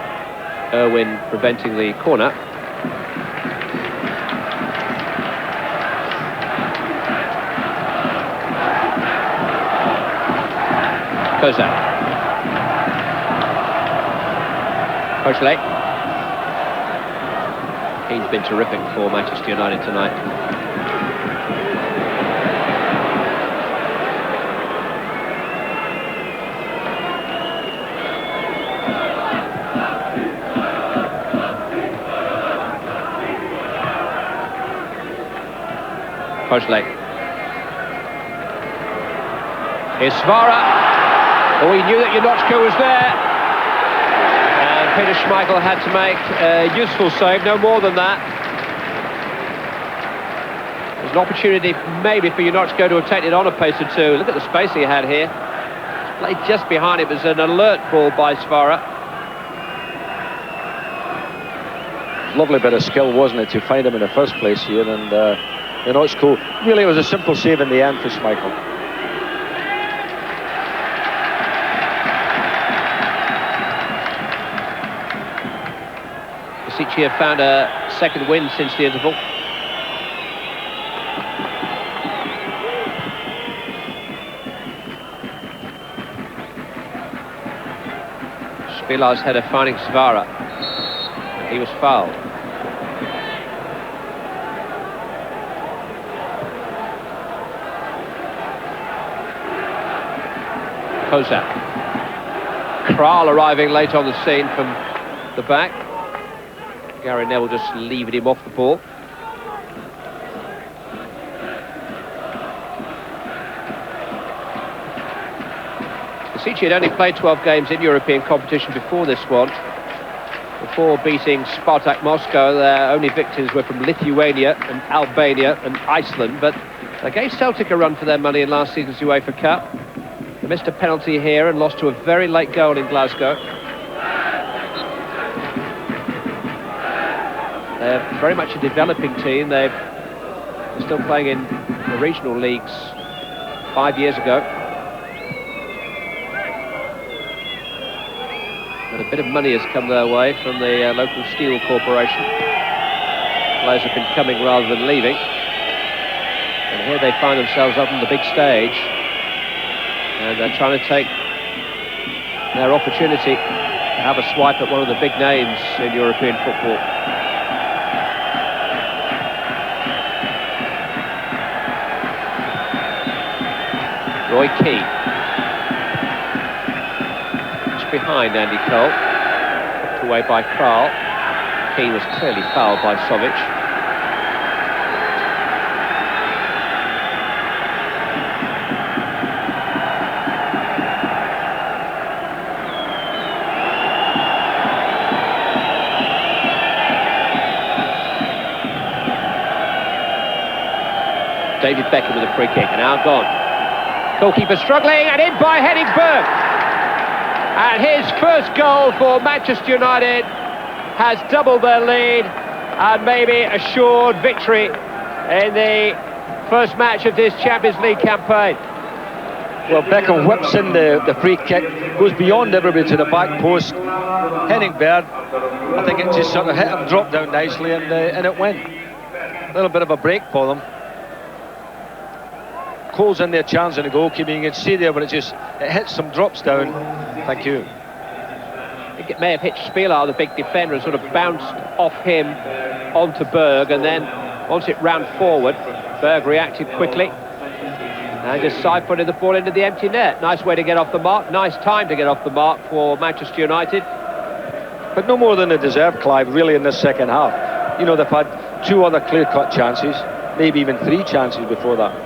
Irwin preventing the corner. Koźle. He's been terrific for Manchester United tonight. Koźle. Here's Svara. Oh, he knew that Janocka was there. And Peter Schmeichel had to make a useful save, no more than that. There's an opportunity maybe for Janocka to have taken it on a pace or two. Look at the space he had here. Played just behind it. It was an alert ball by Svara. Lovely bit of skill, wasn't it, to find him in the first place here, and Janocka, really it was a simple save in the end for Schmeichel. Košice have found a second win since the interval. Spilar's header finding Svara. He was fouled. Kozak. Kral arriving late on the scene from the back. Gary Neville just leaving him off the ball. Košice had only played 12 games in European competition before this one. Before beating Spartak Moscow, their only victors were from Lithuania and Albania and Iceland, but they gave Celtic a run for their money in last season's UEFA Cup. They missed a penalty here and lost to a very late goal in Glasgow. They're very much a developing team. They're still playing in the regional leagues 5 years ago. But a bit of money has come their way from the local steel corporation. Players have been coming rather than leaving. And here they find themselves up on the big stage. And they're trying to take their opportunity to have a swipe at one of the big names in European football. Roy Keane. Just behind Andy Cole. Put away by Kral. Keane was clearly fouled by Sovic. David Beckham with a free kick, and now gone. Goalkeeper struggling, and in by Henningsberg. And his first goal for Manchester United has doubled their lead and maybe assured victory in the first match of this Champions League campaign. Well, Beckham whips in the free kick, goes beyond everybody to the back post. Henningsberg, I think it just sort of hit him, dropped down nicely, and it went. A little bit of a break for them. Cole's in their chance in the goalkeeper. You can see there, but it hits some drops down. Thank you. I think it may have hit Spilar, the big defender, and sort of bounced off him onto Berg, and then once it ran forward, Berg reacted quickly and just side-footed the ball into the empty net. Nice way to get off the mark. Nice time to get off the mark for Manchester United. But no more than they deserve, Clive, really, in this second half. You know, they've had 2 other clear-cut chances, maybe even 3 chances before that.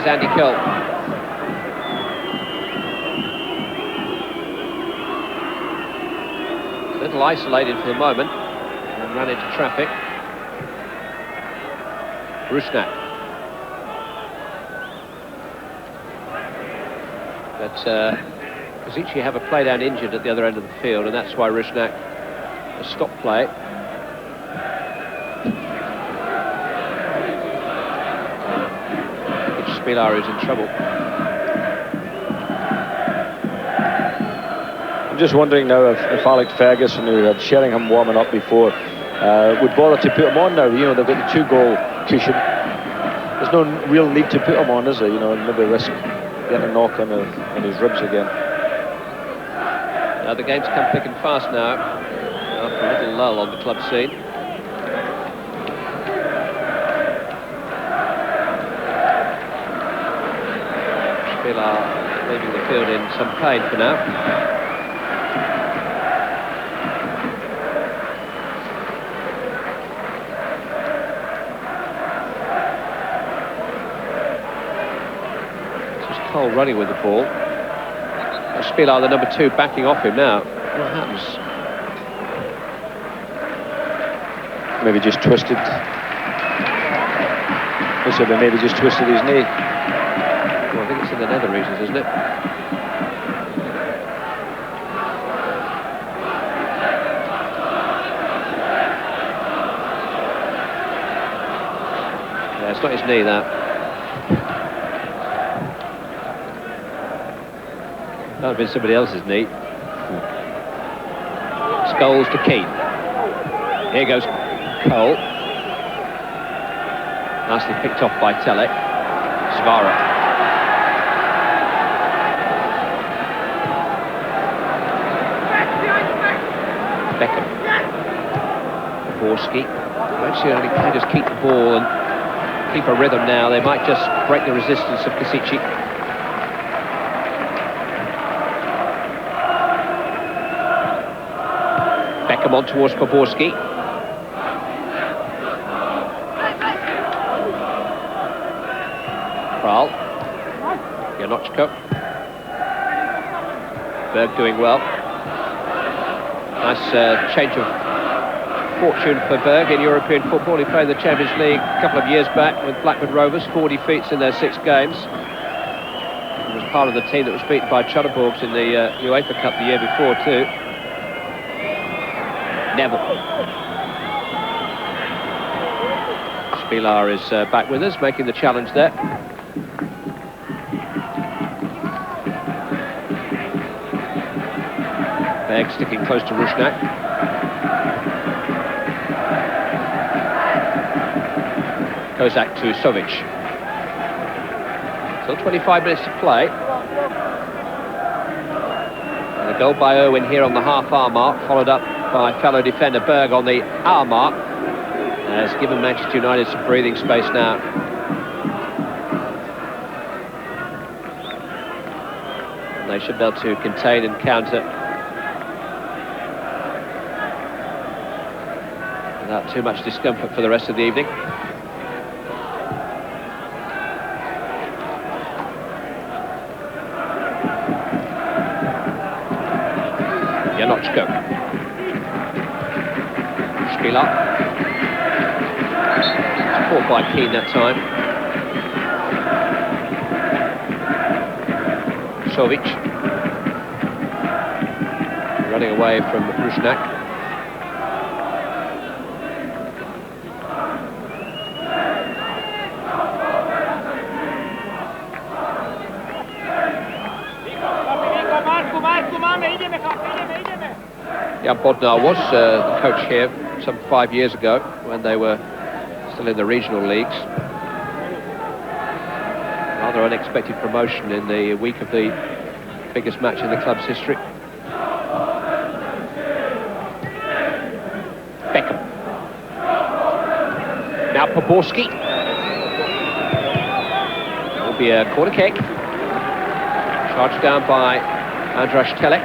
Andy Cole. A little isolated for the moment and ran into traffic. Rusnak. But Košice have a play down injured at the other end of the field, and that's why Rusnak has stopped play. Spilar is in trouble. I'm just wondering now if Alex Ferguson, who had Sheringham warming up before, would bother to put him on now. You know, they've got the 2-goal cushion. There's no real need to put him on, is there? You know, and maybe risk getting a knock on his ribs again. Now the game's come thick and fast now, after a little lull on the club scene. Spilar leaving the field in some pain for now. Cole running with the ball. Spilar, the number 2, backing off him now. What happens? Maybe just twisted. Looks like maybe just twisted his knee. Well, I think it's in the nether regions, isn't it? Yeah, it's not his knee, that. That would have been somebody else's knee. Scholes to Keane. Here goes Cole. Nicely picked off by Telek. Svara. Beckham. Borski. Actually, can just keep the ball and keep a rhythm now. They might just break the resistance of Košice. Beckham on towards Poborski. Kral. Janochko. Berg doing well. Nice change of fortune for Berg in European football. He played in the Champions League a couple of years back with Blackburn Rovers, 4 defeats in their 6 games. He was part of the team that was beaten by Chudderborgs in the UEFA Cup the year before too. Neville. Spilar is back with us, making the challenge there. Berg sticking close to Rusnak. Kozak to Sovic. Still 25 minutes to play. And a goal by Owen here on the half-hour mark, followed up by fellow defender Berg on the hour mark. Has given Manchester United some breathing space now. And they should be able to contain and counter without too much discomfort for the rest of the evening. Janochko. Spilar. Caught by Keane that time. Sovic. Running away from Rusnak. Jan Bodnar was the coach here some 5 years ago when they were still in the regional leagues. Rather unexpected promotion in the week of the biggest match in the club's history. Beckham. Now Poborski. It will be a corner kick. Charged down by Andras Telek.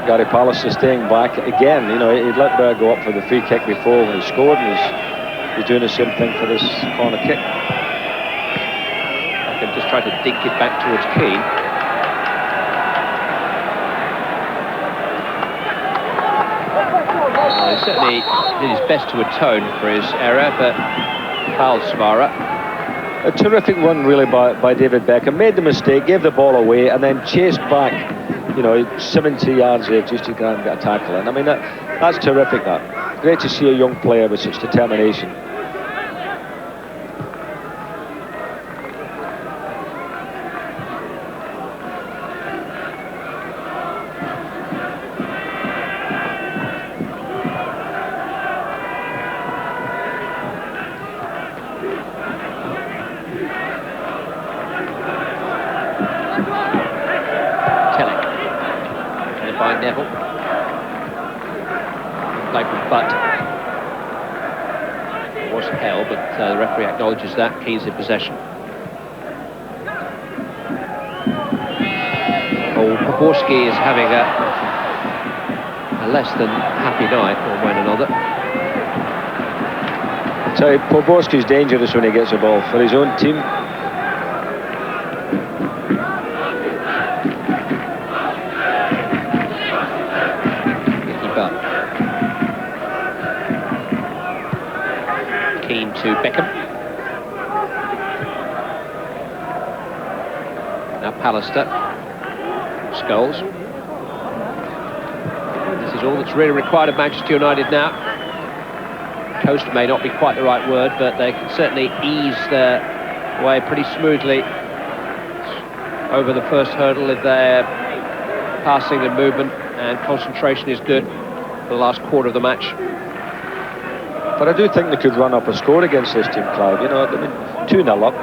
Gary Palace is staying back again. You know, he'd let Berg go up for the free kick before when he scored, and he's doing the same thing for this corner kick. I can just try to dink it back towards Keane. Well, he certainly did his best to atone for his error, but fouled Svara. A terrific run, really, by David Beckham. Made the mistake, gave the ball away, and then chased back, 70 yards there just to try and get a tackle. And I mean, that's terrific, that. Great to see a young player with such determination. Acknowledges that. Keys in possession. Poborski is having a less than happy night, one way or another. I tell you, Poborski's dangerous when he gets the ball for his own team. Keane to Beckham. Now Pallister. Scholes. This is all that's really required of Manchester United now. Coast may not be quite the right word, but they can certainly ease their way pretty smoothly over the first hurdle if their passing and movement and concentration is good for the last quarter of the match. But I do think they could run up a score against this team, Clive. I mean, 2-0 up.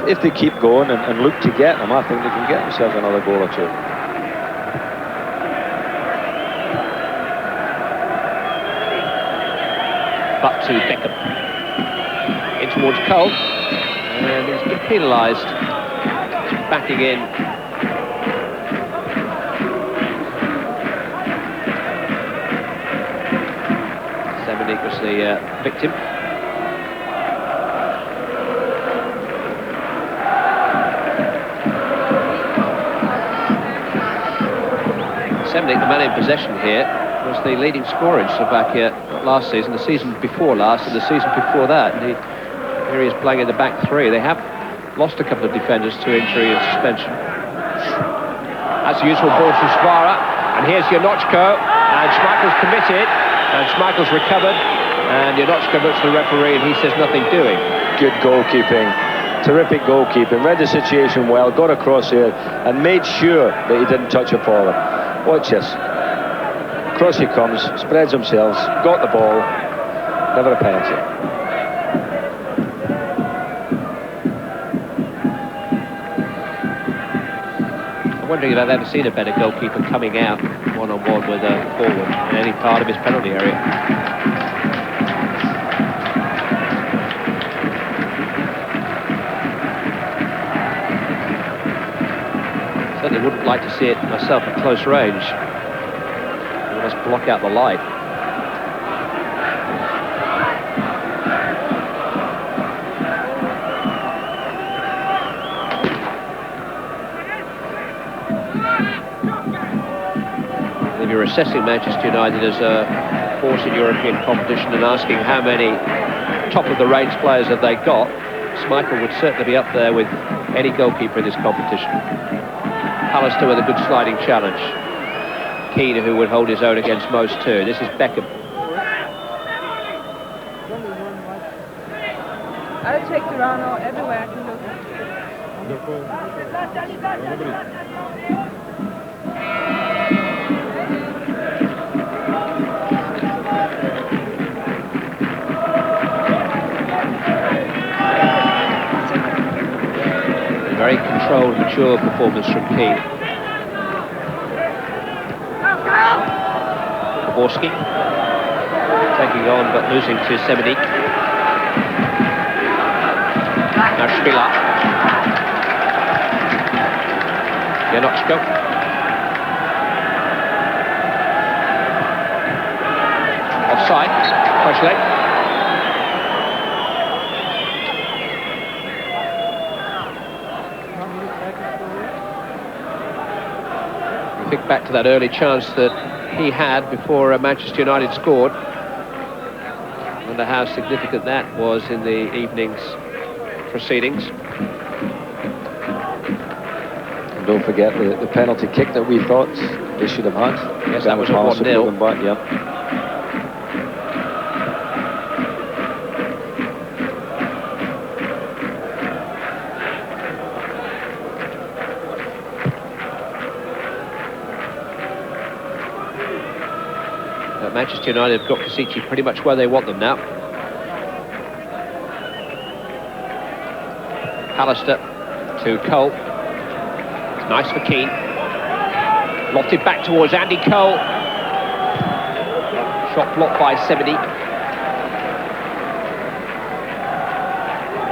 If they keep going and look to get them, I think they can get themselves another goal or two. Back to Beckham. In towards Cole. And he's been penalised. Backing in. Semenik was the victim. Semenik, the man in possession here, was the leading scorer in Slovakia last season, the season before last, and the season before that. And here he is playing in the back three. They have lost a couple of defenders to injury and suspension. That's a useful ball from Svara, and here's Janochko, and Schmeichel's committed, and Schmeichel's recovered, and Janochko looks to the referee, and he says nothing doing. Good goalkeeping, terrific goalkeeping. Read the situation well, got across here, and made sure that he didn't touch a forward. Watch this. Across he comes, spreads himself, got the ball, never a penalty. I'm wondering if I've ever seen a better goalkeeper coming out one-on-one with a forward in any part of his penalty area. Certainly wouldn't like to see it myself at close range. Let's block out the light. If you're assessing Manchester United as a force in European competition and asking how many top-of-the-range players have they got, Schmeichel would certainly be up there with any goalkeeper in this competition. Pallister with a good sliding challenge. Keane, who would hold his own against most too. This is Beckham. I'll check around everywhere I can look. A very controlled, mature performance from Keane. Poborski taking on but losing to Semenik. Now Spila. Janochko. Offside. Fresh leg. We think back to that early chance that he had before Manchester United scored. I wonder how significant that was in the evening's proceedings. And don't forget the penalty kick that we thought they should have had. Yes, that was a 1-0. Back, yeah. Manchester United have got Košice pretty much where they want them now. Pallister to Cole. It's nice for Keane. Lofted back towards Andy Cole. Shot blocked by 70.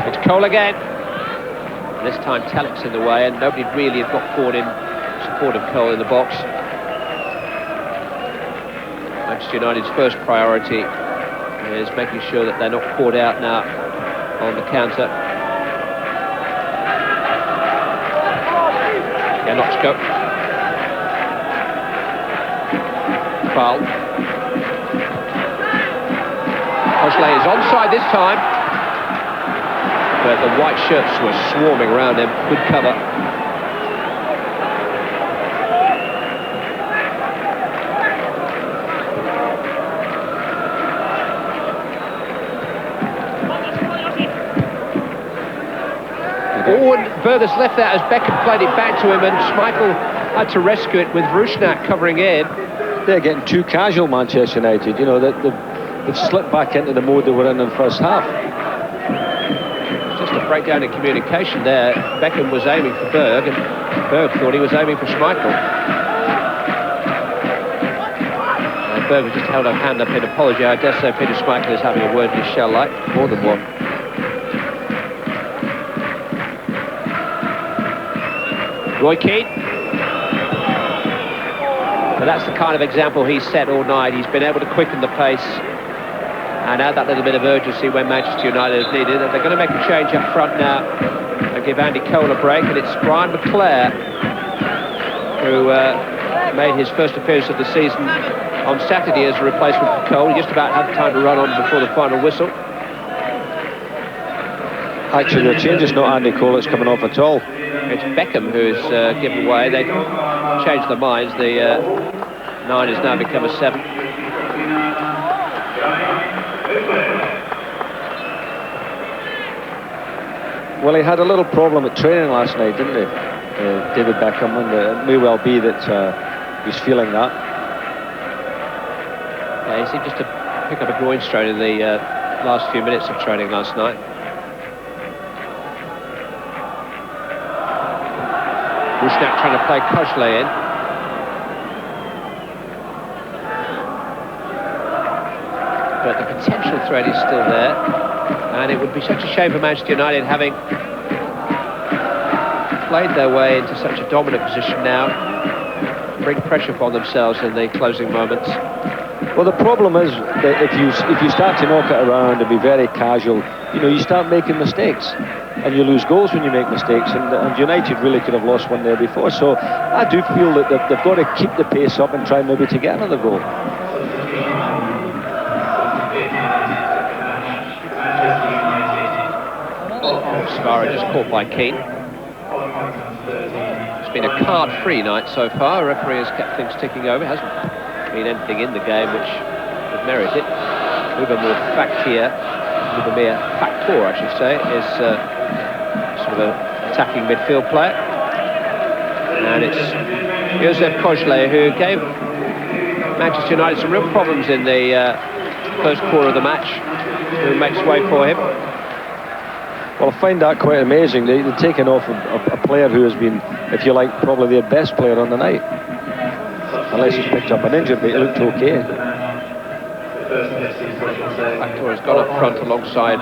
It's Cole again. And this time Talik's in the way, and nobody really had got forward in support of Cole in the box. Manchester United's first priority is making sure that they're not caught out now on the counter. Janocko. Foul. Košice is onside this time, but the white shirts were swarming around him. Good cover. And Berger's left that as Beckham played it back to him, and Schmeichel had to rescue it with Rusnak covering in. They're getting too casual, Manchester United. You know, they've slipped back into the mode they were in the first half. Just a breakdown in communication there. Beckham was aiming for Berg, and Berg thought he was aiming for Schmeichel. Berger just held a hand up in apology. I dare say Peter Schmeichel is having a word with his shell light, more than one. Roy Keane. But that's the kind of example he's set all night. He's been able to quicken the pace and add that little bit of urgency when Manchester United has needed it. They're going to make a change up front now and give Andy Cole a break, and it's Brian McClare who made his first appearance of the season on Saturday as a replacement for Cole. He just about had time to run on before the final whistle. Actually, the change is not Andy Cole, it's coming off at all. It's Beckham who's given way. They changed their minds. The 9 has now become a 7. Well, he had a little problem at training last night, didn't he, David Beckham? And it may well be that he's feeling that. Yeah, he seemed just to pick up a groin strain in the last few minutes of training last night. Rusnak trying to play Košice in. But the potential threat is still there. And it would be such a shame for Manchester United, having played their way into such a dominant position now, bring pressure upon themselves in the closing moments. Well, the problem is that if you start to knock it around and be very casual, you know, you start making mistakes. And you lose goals when you make mistakes, and United really could have lost one there before. So I do feel that they've got to keep the pace up and try maybe to get another goal. Scarra just caught by Keane. It's been a card-free night so far. The referee has kept things ticking over. Hasn't been anything in the game which would merit it. Lubomir Factor, I should say, is sort of an attacking midfield player. And it's Josef Košice who gave Manchester United some real problems in the first quarter of the match, who makes way for him. Well, I find that quite amazing. They've taken off a player who has been, if you like, probably their best player on the night. Unless he's picked up an injury, but he looked okay. Factor has gone up front alongside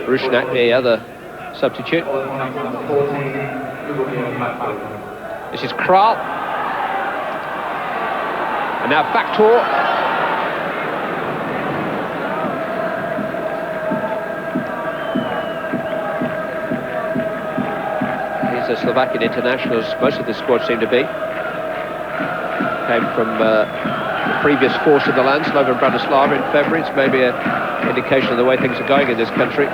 Rusnak, the other substitute. This is Kral. And now Factor. He's a Slovakian international, as most of the squad seem to be. Came from the previous force of the land, Slovan Bratislava, in February. It's maybe an indication of the way things are going in this country.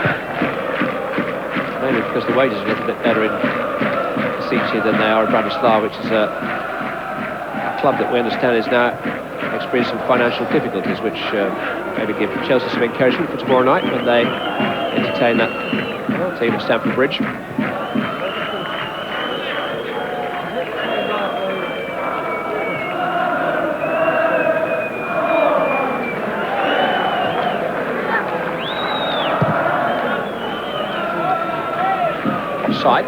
maybe because the wages are a little bit better in Košice than they are in Bratislava, which is a club that we understand is now experiencing some financial difficulties, which maybe give Chelsea some encouragement for tomorrow night when they entertain that team at Stamford Bridge. Offside,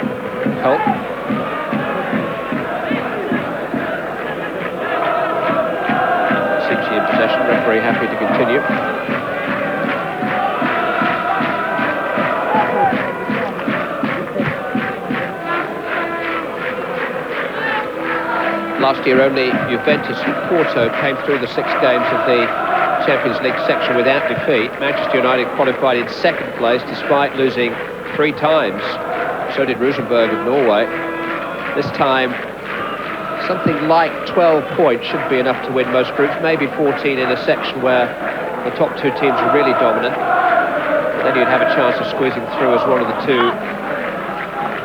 help. Košice in possession, referee happy to continue. Last year only Juventus and Porto came through the 6 games of the Champions League section without defeat. Manchester United qualified in 2nd place despite losing 3 times. So did Rosenborg of Norway. This time, something like 12 points should be enough to win most groups, maybe 14 in a section where the top 2 teams are really dominant. Then you'd have a chance of squeezing through as one of the 2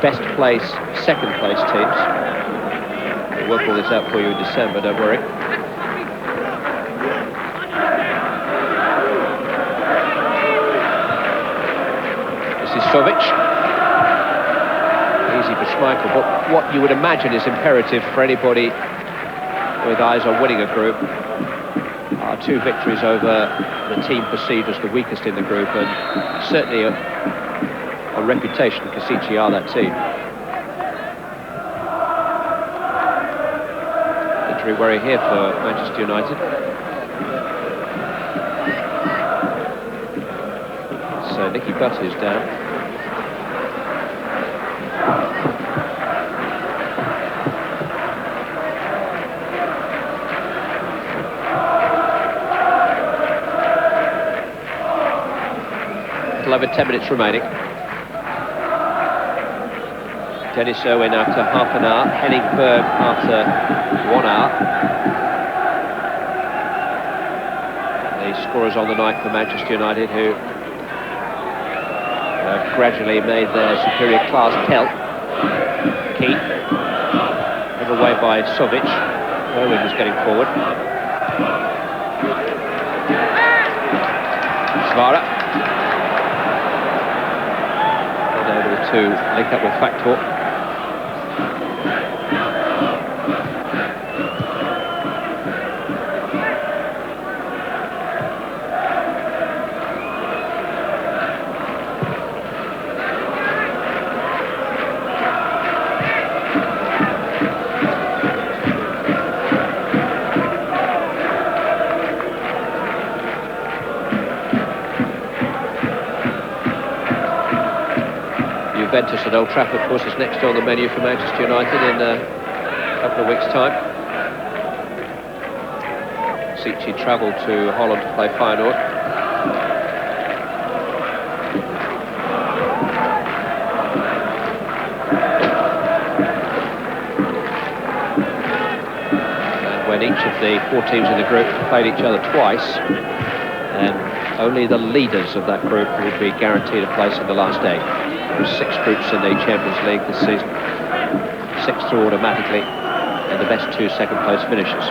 best place, 2nd place teams. We'll work all this out for you in December, don't worry. This is Sovic. Easy for Schmeichel, but what you would imagine is imperative for anybody with eyes on winning a group are 2 victories over the team perceived as the weakest in the group, and certainly on reputation, Košice are that team. Injury worry here for Manchester United. So Nicky Butt is down. Over 10 minutes remaining. Dennis Irwin after half an hour, Henning Berg after 1 hour. The scorers on the night for Manchester United, who have gradually made their superior class tell. Keane, given away by Sovic. Irwin was getting forward. Svara. To link up with Factor. Juventus at Old Trafford, of course, is next on the menu for Manchester United in a couple of weeks' time. Košice travel to Holland to play Feyenoord. And when each of the 4 teams in the group played each other twice, then only the leaders of that group would be guaranteed a place in the last 8. There are 6 groups in the Champions League this season, 6 through automatically, and the best 2 second-place finishers.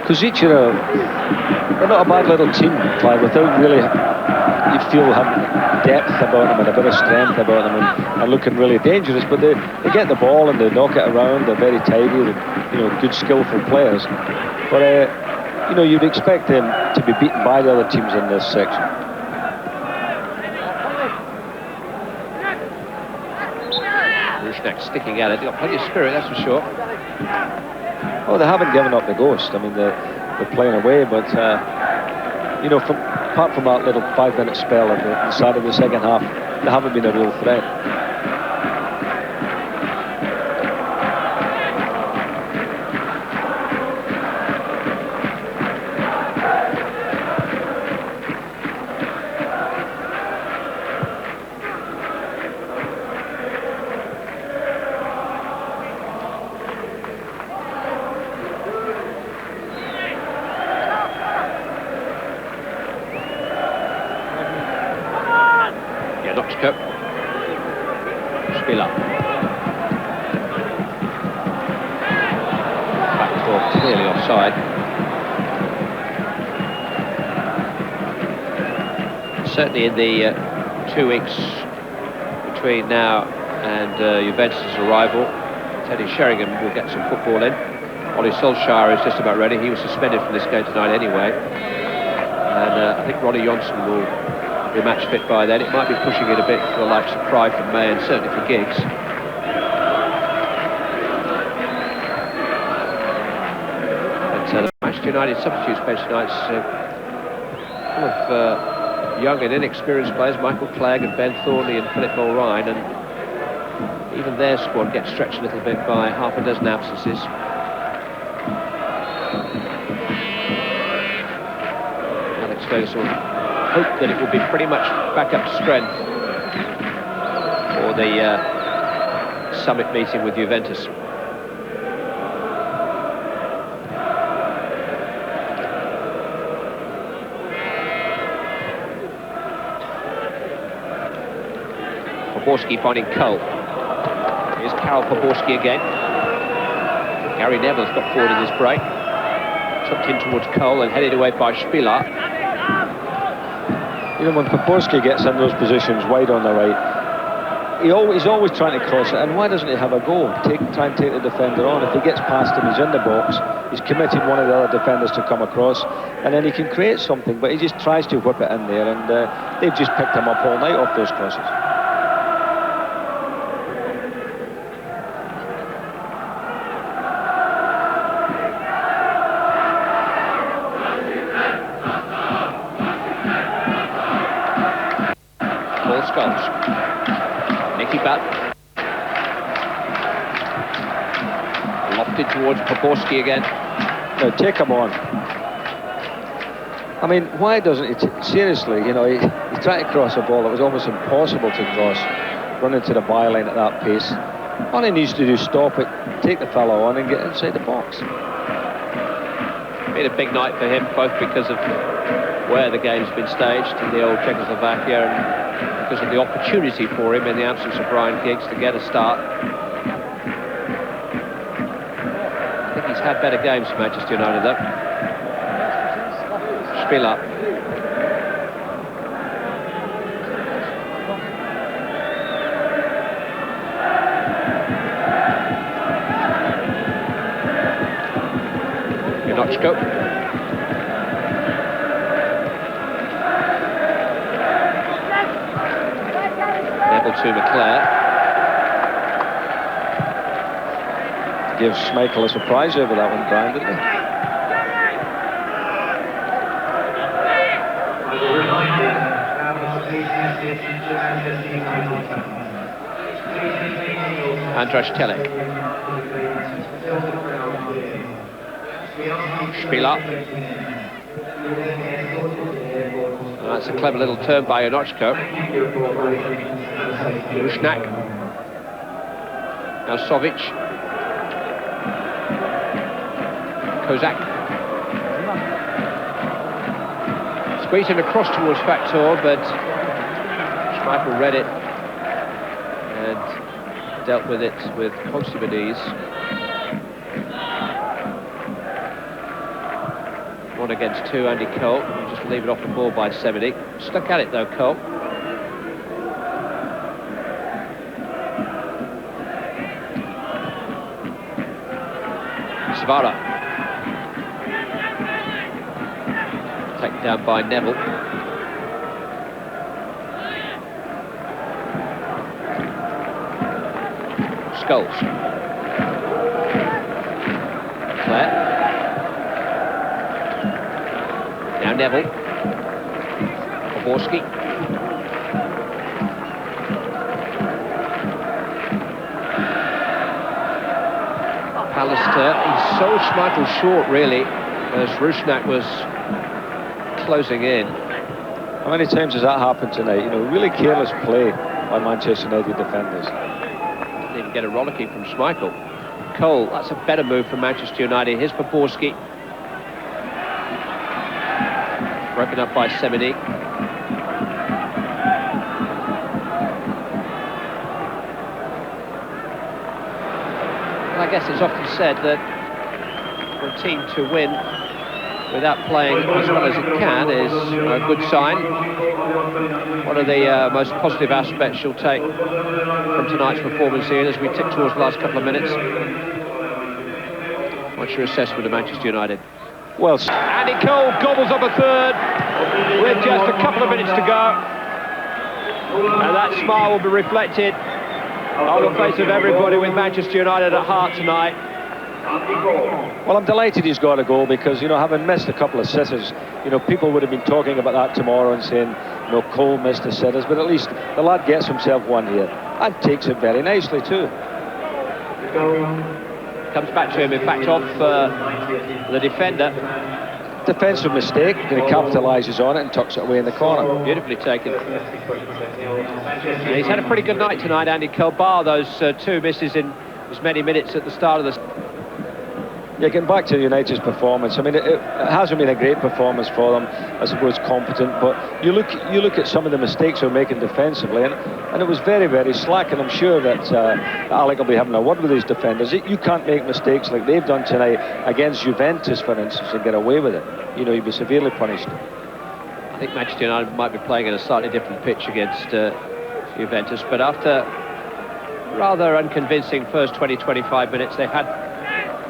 Košice they're not a bad little team, Clive, without really, you feel, having depth about them and a bit of strength about them and looking really dangerous, but they get the ball and they knock it around, they're very tidy, good skillful players. But you'd expect them to be beaten by the other teams in this section. Rusnak sticking at it. They've got plenty of spirit, that's for sure. Oh, they haven't given up the ghost. I mean, they're playing away, but apart from that little 5-minute spell at the start of the second half, they haven't been a real threat. Janochko. Spila. Backdoor clearly offside. Certainly in the 2 weeks between now and Juventus' arrival, Teddy Sheringham will get some football in. Ollie Solskjaer is just about ready. He was suspended from this game tonight anyway. And I think Ronnie Johnson will be match fit by then. It might be pushing it a bit for the likes of Cry from May and certainly for Giggs. But the Manchester United substitutes bench tonight's full of young and inexperienced players, Michael Clegg and Ben Thornley and Philip Mulrine, and even their squad gets stretched a little bit by half a dozen absences. Alex Ferguson will hope that it will be pretty much back up to strength for the summit meeting with Juventus. Poborski finding Cole. Here's Karol Poborski again. Gary Neville's got forward in this break. Tucked in towards Cole and headed away by Spila. You know, when Poborski gets in those positions wide on the right, he's always trying to cross it, and why doesn't he have a go? Try and take the defender on. If he gets past him, he's in the box, he's committed one of the other defenders to come across, and then he can create something, but he just tries to whip it in there, and they've just picked him up all night off those crosses. Lofted towards Poborski again. No, take him on. I mean, why doesn't he? Seriously, you know, he tried to cross a ball that was almost impossible to cross, running to the byline at that pace. All he needs to do is stop it, take the fellow on and get inside the box. Been a big night for him, both because of where the game's been staged in the old Czechoslovakia and because of the opportunity for him in the absence of Ryan Giggs to get a start. I think he's had better games for Manchester United though. Spila. Janochko. To McClare. Gives Schmeichel a surprise over that one, Brian, didn't he? Andras Telek. Spila. That's a clever little turn by Janochko. Rusnak. Now Sovic. Kozak. Squeezing across towards Factor, but Schmeichel read it and dealt with it with consummate ease. One against two, Andy Cole. Just leave it off the ball by 70. Stuck at it though, Cole. Svara. Taken down by Neville. Scholes. Claire. Now Neville. Poborski. Pallister, he sold Schmeichel short really as Rusnak was closing in. How many times has that happened tonight? You know, really careless play by Manchester United defenders. Didn't even get a rollicking from Schmeichel. Cole, that's a better move from Manchester United. Here's Poborski. Broken up by Semeny. I guess it's often said that for a team to win without playing as well as it can is a good sign. One of the most positive aspects you'll take from tonight's performance here as we tick towards the last couple of minutes. What's your assessment of Manchester United? Well, Andy Cole gobbles up a third with just a couple of minutes to go. And that smile will be reflected on the face of everybody with Manchester United at heart tonight. Well, I'm delighted he's got a goal because, you know, having missed a couple of sitters, you know, people would have been talking about that tomorrow and saying, you know, Cole missed the sitters, but at least the lad gets himself one here and takes it very nicely too. Comes back to him, in fact, off the defender. Defensive mistake, and he capitalises on it and tucks it away in the corner. Beautifully taken. Yeah, he's had a pretty good night tonight, Andy Cole, bar those two misses in as many minutes at the start of the... Yeah, getting back to United's performance, I mean, it hasn't been a great performance for them, I suppose, competent, but you look at some of the mistakes they're making defensively, and it was very, very slack, and I'm sure that Alec will be having a word with his defenders. You can't make mistakes like they've done tonight against Juventus, for instance, and get away with it. You know, you'd be severely punished. I think Manchester United might be playing in a slightly different pitch against Juventus, but after rather unconvincing first 20-25 minutes, they've had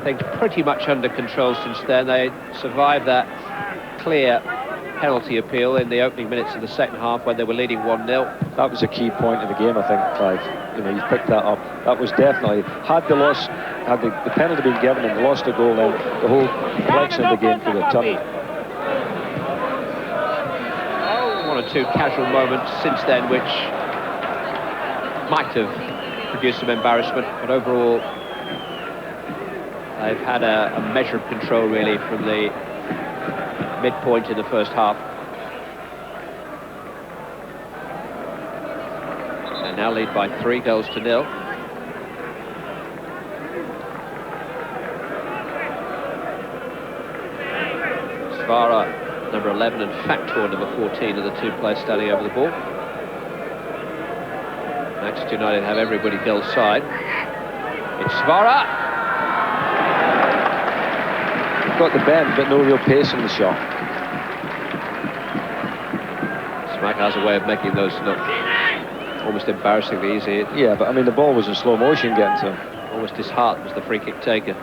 things pretty much under control since then. They survived that clear penalty appeal in the opening minutes of the second half when they were leading 1-0. That was a key point of the game, I think, Clive. You know, you've picked that up. That was definitely, had the penalty been given and they lost a goal, then the whole complexion of the game could have turned. One or two casual moments since then which might have produced some embarrassment, but overall they've had a measure of control really from the midpoint in the first half. They now lead by 3-0. Svara, number 11, and Factor, number 14, are the two players standing over the ball. Manchester United have everybody goal side. It's Svara. Got the bend, but no real pace in the shot. Smack has a way of making those look almost embarrassingly easy. Yeah, but I mean, the ball was in slow motion getting to him. Almost his heart was the free kick taker,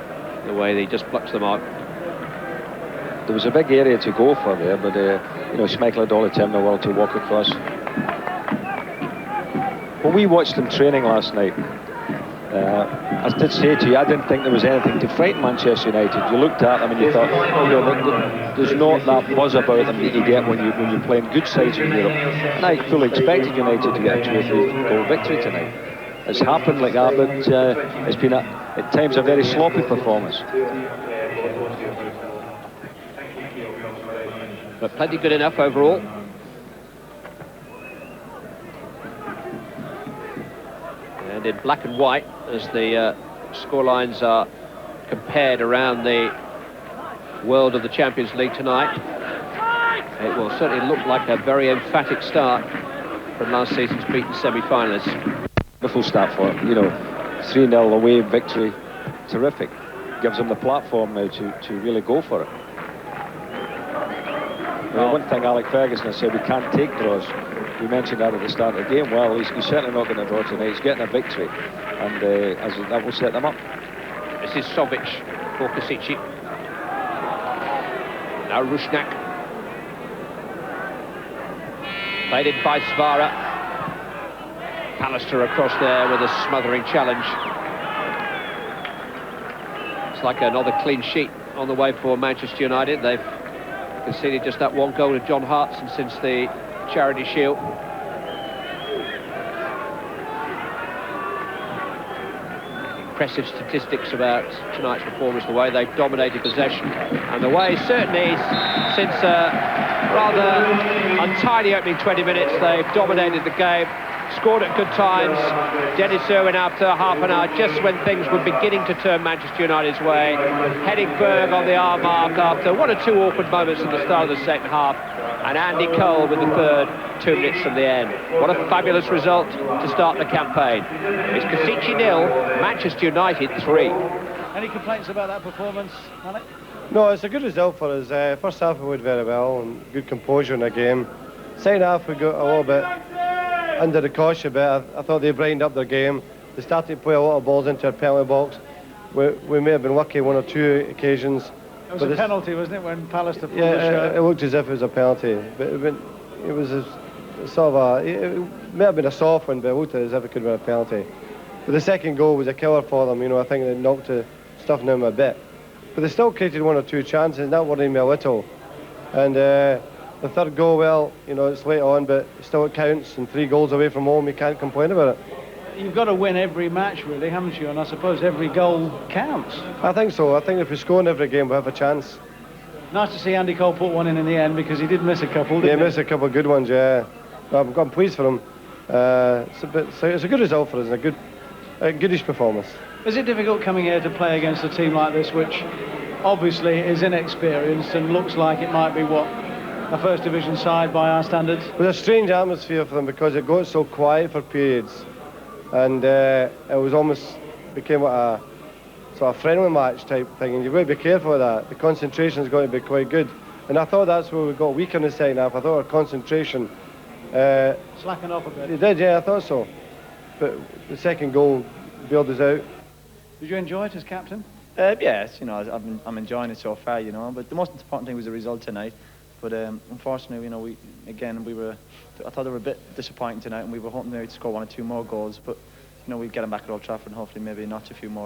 the way he just plucks them out. There was a big area to go for there, but you know, Schmeichel had all the time in the world to walk across. When we watched them training last night, I did say to you, I didn't think there was anything to frighten Manchester United. You looked at them and you thought, you know, there's not that buzz about them that you get when you're playing good sides in Europe. And I fully expected United to get a 2-3 goal victory tonight. It's happened like that, but it's been at times a very sloppy performance. But plenty good enough overall. And in black and white, as the scorelines are compared around the world of the Champions League tonight, it will certainly look like a very emphatic start from last season's beaten semi-finalists. Wonderful start for it, you know, 3-0 away victory, terrific. Gives them the platform now to really go for it. Well, one thing Alec Ferguson has said, we can't take draws. We mentioned that at the start of the game. Well, he's certainly not going to draw tonight. He's getting a victory, and that will set them up. This is Sovic for Košice. Now Rushnak. Played in by Svara. Pallister across there with a smothering challenge. It's like another clean sheet on the way for Manchester United. They've conceded just that one goal to John Hartson since the Charity Shield. Impressive statistics about tonight's performance, the way they've dominated possession, and the way certainly since a rather untidy opening 20 minutes they've dominated the game scored at good times. Dennis Irwin, after half an hour, just when things were beginning to turn Manchester United's way. Henningberg on the hour mark after 1 or 2 awkward moments at the start of the second half. And Andy Cole with the third, 2 minutes from the end. What a fabulous result to start the campaign. It's Košice 0, Manchester United 3. Any complaints about that performance, Alec? No, it's a good result for us. First half we went very well and good composure in the game. Second half we got a little bit under the cosh a bit. I thought they brightened up their game. They started to play a lot of balls into our penalty box. We may have been lucky 1 or 2 occasions. It was a penalty, wasn't it, when Pallister pulled the shirt? It looked as if it was a penalty, but it was a sort of it may have been a soft one, but it looked as if it could have been a penalty. But the second goal was a killer for them. You know, I think they knocked the stuff in them a bit. But they still created 1 or 2 chances, and that worried me a little. And the third goal, well, you know, it's late on, but still it counts, and 3 goals away from home, you can't complain about it. You've got to win every match, really, haven't you? And I suppose every goal counts. I think so. I think if we score in every game, we have a chance. Nice to see Andy Cole put one in the end, because he did miss a couple, didn't he? He missed a couple of good ones, yeah. I'm pleased for him. It's a good result for us, and a goodish performance. Is it difficult coming here to play against a team like this, which obviously is inexperienced and looks like it might be, a first division side by our standards? It was a strange atmosphere for them because it got so quiet for periods, and it was almost became a sort of friendly match type thing, and you've got to be careful of that. The concentration's got to be quite good, and I thought that's where we got weak in the second half. I thought our concentration slackened off a bit. It did, yeah, I thought so. But the second goal bailed us out. Did you enjoy it as captain? Yes, you know, I'm enjoying it so far, you know. But the most important thing was the result tonight. But unfortunately, you know, I thought they were a bit disappointing tonight, and we were hoping maybe to score 1 or 2 more goals. But you know, we'll get them back at Old Trafford, and hopefully maybe not a few more.